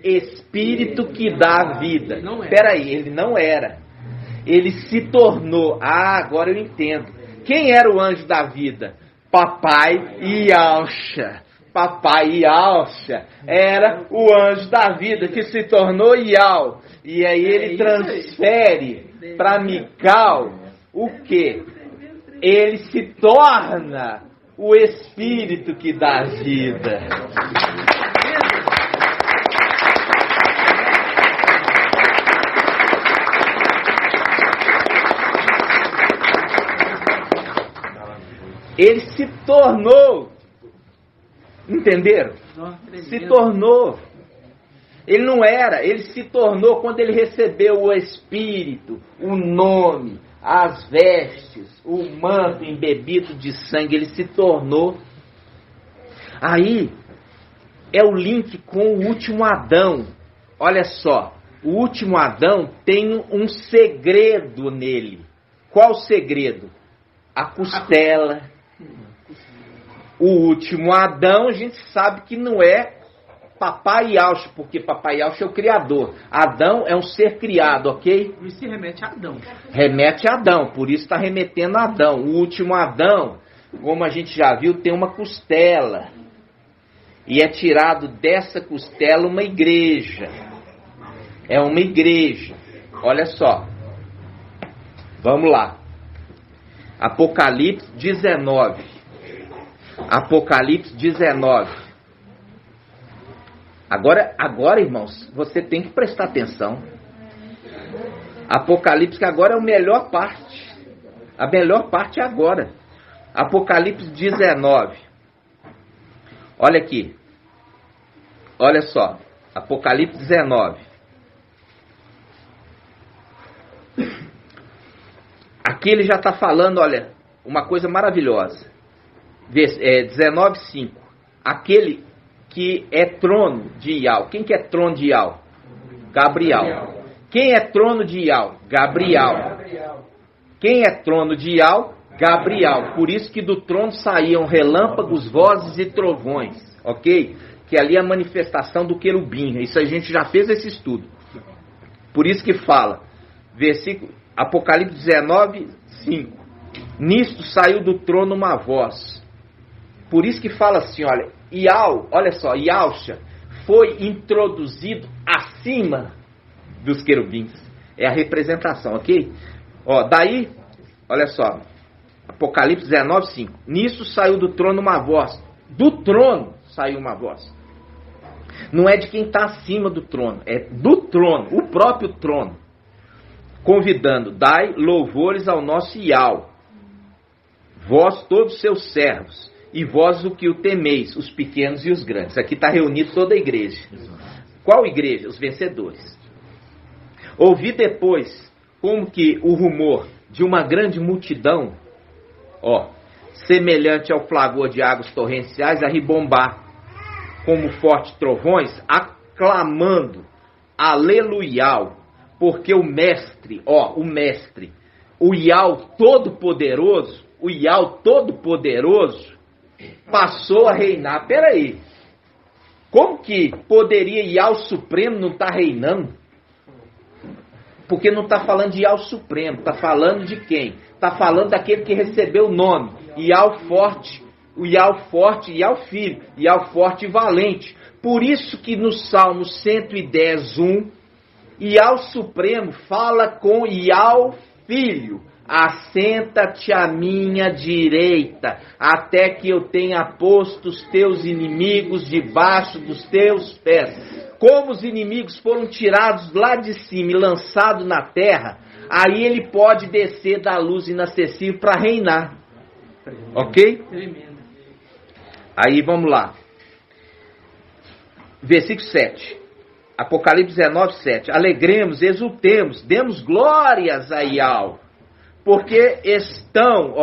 [SPEAKER 1] espírito que dá vida. Peraí, ele não era. Ele se tornou. Ah, agora eu entendo. Quem era o anjo da vida? Papai Yalcha. Papai Yalcha era o anjo da vida que se tornou Yal. E aí ele transfere para Mical o quê? Ele se torna o espírito que dá vida. Ele se tornou. Entenderam? Se tornou. Ele não era, ele se tornou quando ele recebeu o Espírito, o nome, as vestes, o manto embebido de sangue, ele se tornou. Aí é o link com o último Adão. Olha só, o último Adão tem um segredo nele. Qual o segredo? A costela. O último Adão, a gente sabe que não é Papai Yalcha, porque Papai Yalcha é o Criador. Adão é um ser criado, ok?
[SPEAKER 2] Isso se remete a Adão.
[SPEAKER 1] Remete a Adão, por isso está remetendo a Adão. O último Adão, como a gente já viu, tem uma costela. E é tirado dessa costela uma igreja. É uma igreja. Olha só. Vamos lá. Apocalipse 19. Apocalipse 19. Agora, irmãos, você tem que prestar atenção. Apocalipse, que agora é a melhor parte. A melhor parte é agora. Apocalipse 19. Olha aqui. Olha só. Apocalipse 19. Aqui ele já está falando, olha, uma coisa maravilhosa. 19:5. Aquele que é trono de Ial. Quem que é trono de Ial? Gabriel. Quem é trono de Ial? Gabriel. Quem é trono de Ial? Gabriel. Por isso que do trono saíam relâmpagos, vozes e trovões. Ok? Que ali é a manifestação do querubim. Isso a gente já fez esse estudo. Por isso que fala. Versículo Apocalipse 19:5. Nisto saiu do trono uma voz. Por isso que fala assim, olha, Ial, olha só, Yalcha foi introduzido acima dos querubins. É a representação, ok? Ó, daí, olha só, Apocalipse 19:5. Nisso saiu do trono uma voz. Do trono saiu uma voz. Não é de quem está acima do trono, é do trono, o próprio trono. Convidando, dai louvores ao nosso Ial, vós todos seus servos, e vós o que o temeis, os pequenos e os grandes. Aqui está reunido toda a igreja. Qual igreja? Os vencedores. Ouvi depois, como que o rumor de uma grande multidão, semelhante ao flagor de águas torrenciais, a ribombar, como fortes trovões, aclamando, aleluial, porque o mestre, o Ial Todo-Poderoso, passou a reinar. Peraí, como que poderia Ial Supremo não estar reinando? Porque não está falando de Ial Supremo, está falando de quem? Está falando daquele que recebeu o nome, Ial Forte, o Ial Forte, Ial Filho, Ial Forte e Valente. Por isso que no Salmo 110:1, Ial Supremo fala com Ial Filho, assenta-te à minha direita, até que eu tenha posto os teus inimigos debaixo dos teus pés. Como os inimigos foram tirados lá de cima e lançados na terra, aí ele pode descer da luz inacessível para reinar. Ok? Aí vamos lá. Versículo 7. Apocalipse 19, 7. Alegremos, exultemos, demos glórias a Iau, porque estão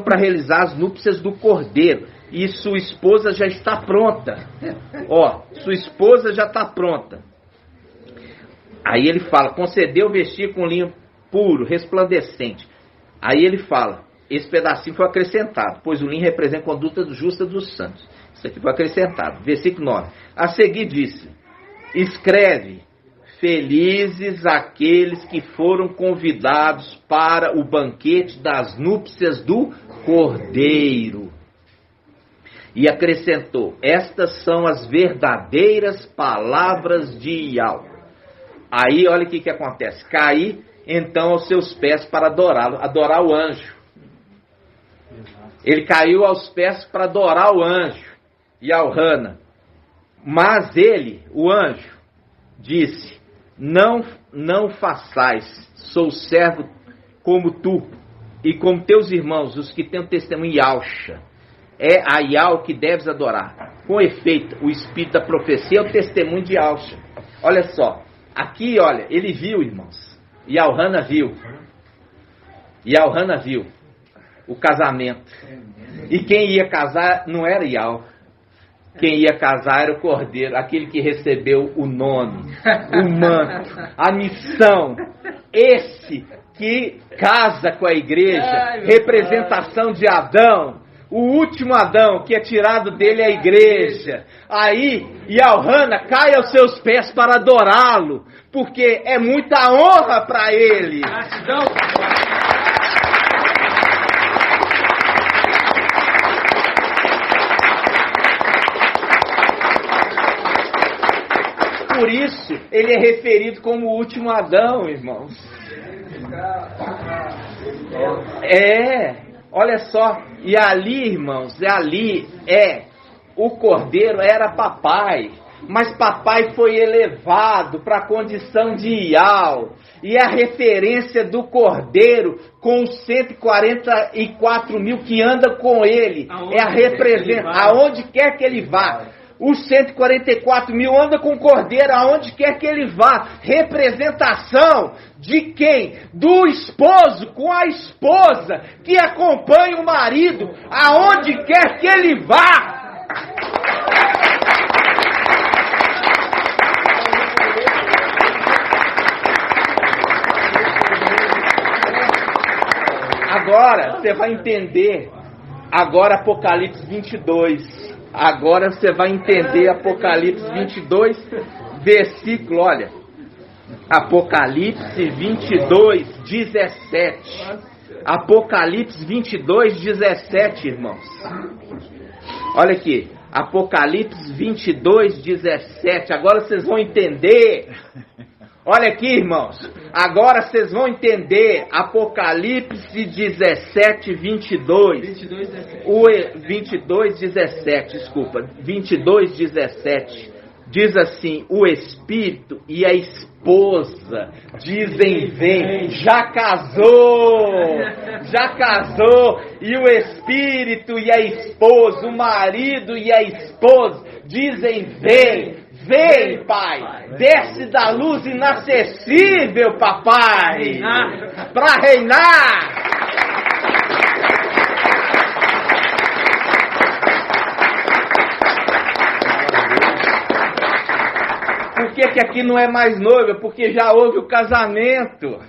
[SPEAKER 1] para realizar as núpcias do Cordeiro, e sua esposa já está pronta. Sua esposa já está pronta. Aí ele fala, concedeu vestir com linho puro, resplandecente. Aí ele fala, esse pedacinho foi acrescentado, pois o linho representa a conduta justa dos santos. Isso aqui foi acrescentado. Versículo 9. A seguir disse, escreve, felizes aqueles que foram convidados para o banquete das núpcias do Cordeiro. E acrescentou, estas são as verdadeiras palavras de Iau. Aí olha o que acontece, caí então aos seus pés para adorá-lo, adorar o anjo. Ele caiu aos pés para adorar o anjo, Yaohana. Mas ele, o anjo, disse, não façais, sou servo como tu e como teus irmãos, os que têm o testemunho Yausha. É a Iau que deves adorar. Com efeito, o espírito da profecia é o testemunho de Yausha. Olha só, aqui olha, ele viu, irmãos, Yaohana viu o casamento. E quem ia casar não era Iau. Quem ia casar era o Cordeiro, aquele que recebeu o nome, o manto, a missão. Esse que casa com a igreja, representação de Adão, o último Adão, que é tirado dele a igreja. Aí, Yaohana cai aos seus pés para adorá-lo, porque é muita honra para ele. Por isso, ele é referido como o último Adão, irmãos. Olha só. E ali, irmãos, o Cordeiro era papai. Mas papai foi elevado para a condição de Iau. E a referência do Cordeiro com os 144 mil que andam com ele. Aonde quer que ele vá. Os 144 mil andam com o Cordeiro aonde quer que ele vá. Representação de quem? Do esposo com a esposa que acompanha o marido aonde quer que ele vá. Agora você vai entender. Agora Apocalipse 22. Agora você vai entender Apocalipse 22, versículo, olha. Apocalipse 22, 17. Apocalipse 22, 17, irmãos. Olha aqui. Apocalipse 22, 17. Agora vocês vão entender. Olha aqui, irmãos. Agora vocês vão entender. Apocalipse 17, 22. 22, 17, desculpa. 22, 17. Diz assim, o Espírito e a esposa dizem vem. Já casou. E o Espírito e a esposa, o marido e a esposa dizem vem. Vem, Pai, desce da luz inacessível, papai, para reinar. Por que aqui não é mais noiva? Porque já houve o casamento.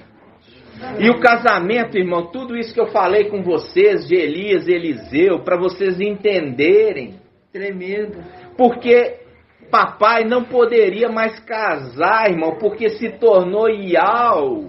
[SPEAKER 1] E o casamento, irmão, tudo isso que eu falei com vocês de Elias e Eliseu, para vocês entenderem.
[SPEAKER 2] Tremendo.
[SPEAKER 1] Porque papai não poderia mais casar, irmão, porque se tornou Iau.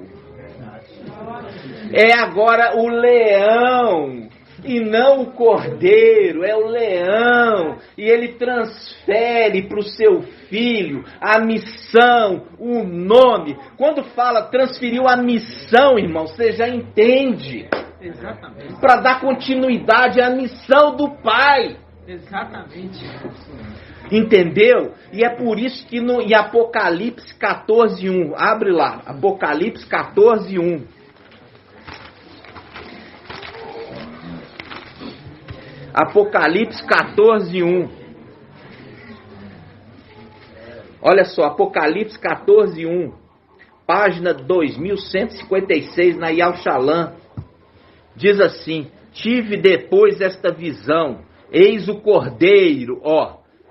[SPEAKER 1] É agora o leão e não o cordeiro, é o leão. E ele transfere para o seu filho a missão, o nome. Quando fala transferiu a missão, irmão, você já entende.
[SPEAKER 2] Exatamente.
[SPEAKER 1] Para dar continuidade à missão do Pai.
[SPEAKER 2] Exatamente.
[SPEAKER 1] Entendeu? E é por isso que em Apocalipse 14:1, abre lá, Apocalipse 14:1. Apocalipse 14:1. Olha só, Apocalipse 14:1, página 2156 na Yal Shalom. Diz assim: tive depois esta visão, eis o cordeiro,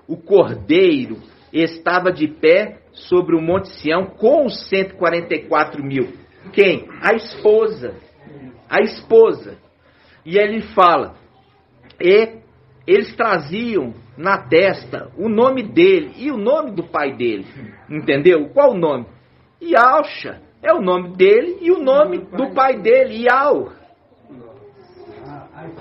[SPEAKER 1] o cordeiro estava de pé sobre o Monte Sião com os 144.000. Quem? A esposa. A esposa. E ele fala, e eles traziam na testa o nome dele e o nome do pai dele. Entendeu? Qual o nome? Yalcha. É o nome dele e o nome do pai dele, Yal.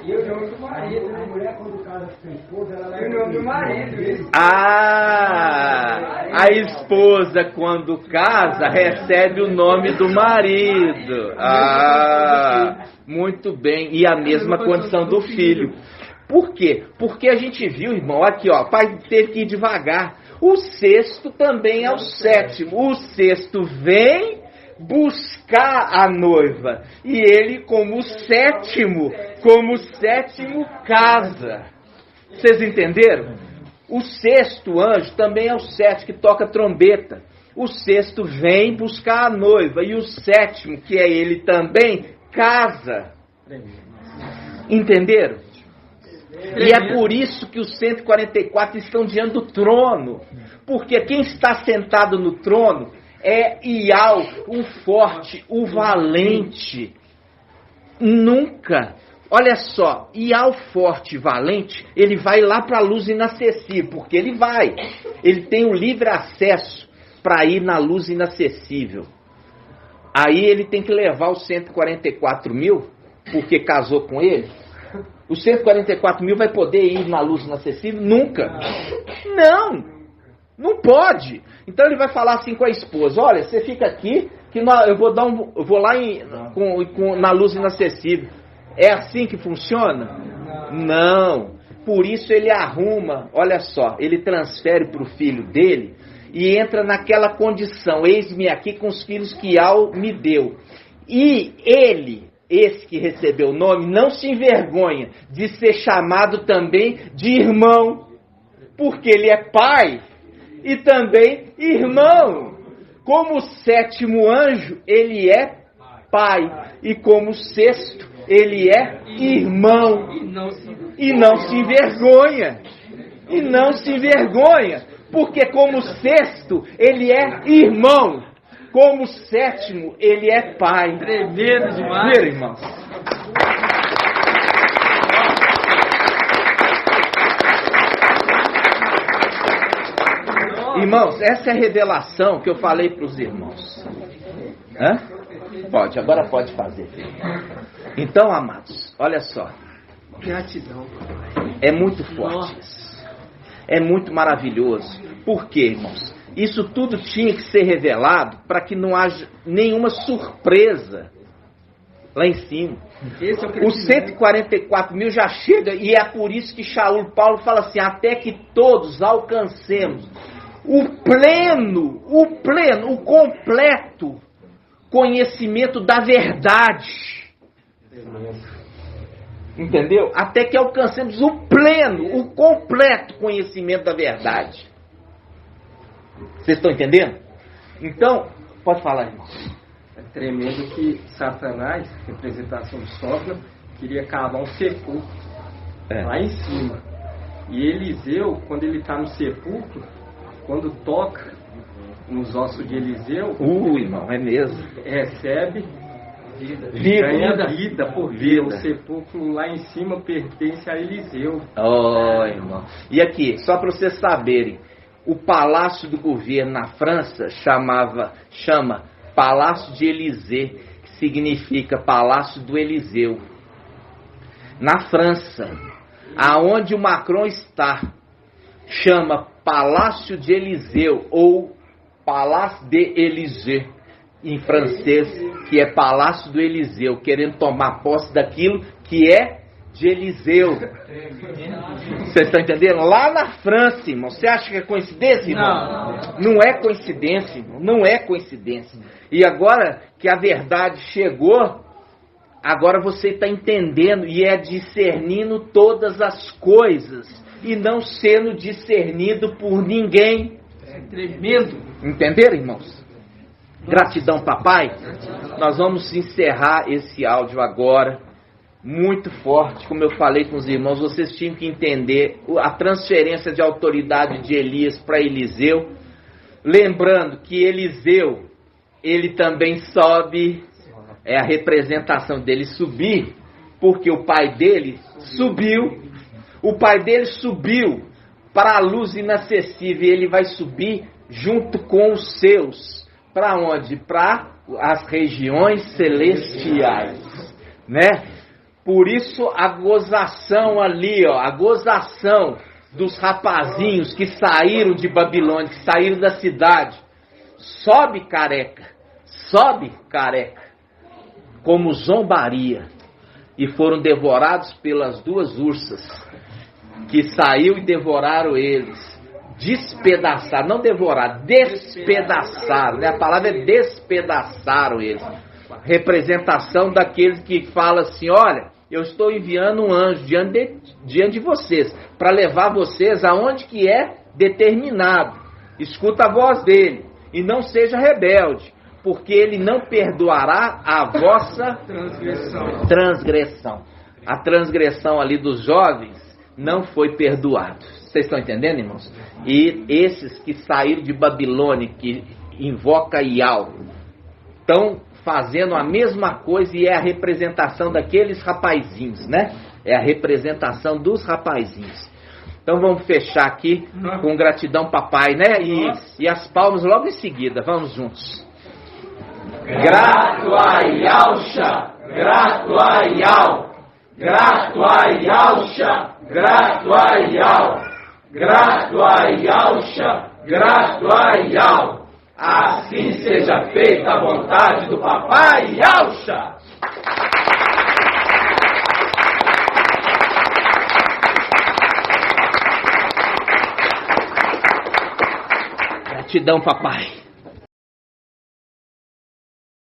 [SPEAKER 4] E o nome do marido, né? A mulher quando casa com a esposa, ela leva o nome do marido.
[SPEAKER 1] A esposa quando casa recebe o nome do marido. Muito bem. E a mesma condição do filho. Por quê? Porque a gente viu, irmão, aqui, ó, o pai teve que ir devagar. O sexto também é o sétimo. O sexto vem buscar a noiva. E ele, como sétimo casa. Vocês entenderam? O sexto anjo também é o sétimo que toca trombeta. O sexto vem buscar a noiva. E o sétimo, que é ele também, casa. Entenderam? E é por isso que os 144 estão diante do trono. Porque quem está sentado no trono é Ial, o forte, o valente. Nunca. Olha só, Ial forte e valente, ele vai lá para a luz inacessível. Porque ele vai. Ele tem o livre acesso para ir na luz inacessível. Aí ele tem que levar os 144.000, porque casou com ele. Os 144.000 vai poder ir na luz inacessível? Nunca. Não pode. Então ele vai falar assim com a esposa: olha, você fica aqui, que eu vou lá na luz inacessível. É assim que funciona? Não. Por isso ele arruma, olha só, ele transfere para o filho dele e entra naquela condição: eis-me aqui com os filhos que Al me deu. E ele, esse que recebeu o nome, não se envergonha de ser chamado também de irmão, porque ele é pai e também irmão. Como o sétimo anjo, ele é pai, e como o sexto, ele é irmão. E não se envergonha. E não se envergonha, porque como o sexto, ele é irmão. Como o sétimo, ele é pai.
[SPEAKER 2] Tremendo demais.
[SPEAKER 1] Vira, irmãos. Irmãos, essa é a revelação que eu falei para os irmãos. Hã? Pode, agora pode fazer. Então, amados, olha só.
[SPEAKER 2] Gratidão.
[SPEAKER 1] É muito forte isso. É muito maravilhoso. Por quê, irmãos? Isso tudo tinha que ser revelado para que não haja nenhuma surpresa lá em cima. Os 144.000 já chega, e é por isso que Paulo fala assim: até que todos alcancemos o completo conhecimento da verdade. Entendeu? Até que alcancemos o completo conhecimento da verdade. Vocês estão entendendo? Então, pode falar, irmão.
[SPEAKER 7] É tremendo que Satanás, representação de Sócrates, queria cavar um sepulcro lá em cima. E Eliseu, quando ele está no sepulcro, quando toca nos ossos de Eliseu,
[SPEAKER 1] irmão, é mesmo.
[SPEAKER 7] Recebe
[SPEAKER 1] vida.
[SPEAKER 7] Vida por vida. O sepulcro lá em cima pertence a Eliseu.
[SPEAKER 1] Irmão. E aqui, só para vocês saberem, o palácio do governo na França chama Palácio de Élysée, que significa Palácio do Eliseu. na França, aonde o Macron está, chama Palácio de Élysée ou Palácio de Élysée em francês, que é Palácio do Eliseu, querendo tomar posse daquilo que é de Eliseu. Vocês estão entendendo? Lá na França, irmão. Você acha que é coincidência, irmão? Não é coincidência, irmão. Não é coincidência. E agora que a verdade chegou, agora você está entendendo e é discernindo todas as coisas e não sendo discernido por ninguém.
[SPEAKER 2] É tremendo.
[SPEAKER 1] Entenderam, irmãos? Gratidão, papai. Nós vamos encerrar esse áudio agora. Muito forte, como eu falei com os irmãos, vocês tinham que entender a transferência de autoridade de Elias para Eliseu. Lembrando que Eliseu, ele também sobe, é a representação dele subir, porque o pai dele subiu. O pai dele subiu para a luz inacessível e ele vai subir junto com os seus. Para onde? Para as regiões celestiais, né? Por isso a gozação ali, ó, a gozação dos rapazinhos que saíram de Babilônia, que saíram da cidade. Sobe careca, como zombaria. E foram devorados pelas duas ursas, que saiu e devoraram eles. Despedaçaram, não devoraram, despedaçaram, né? A palavra é despedaçaram eles. Representação daqueles que falam assim, olha, eu estou enviando um anjo diante de vocês, para levar vocês aonde que é determinado. Escuta a voz dele, e não seja rebelde, porque ele não perdoará a vossa transgressão. A transgressão ali dos jovens não foi perdoada. Vocês estão entendendo, irmãos? E esses que saíram de Babilônia, que invoca Ial, estão fazendo a mesma coisa e é a representação daqueles rapazinhos, né? É a representação dos rapazinhos. Então vamos fechar aqui com gratidão, papai, né? E as palmas logo em seguida. Vamos juntos. Grato a Yahusha, grato a Yahweh, grato a Yahusha, grato a Yahweh, grato a Yahusha, grato a Yahweh. Assim seja feita a vontade do papai Yahusha. Gratidão, papai.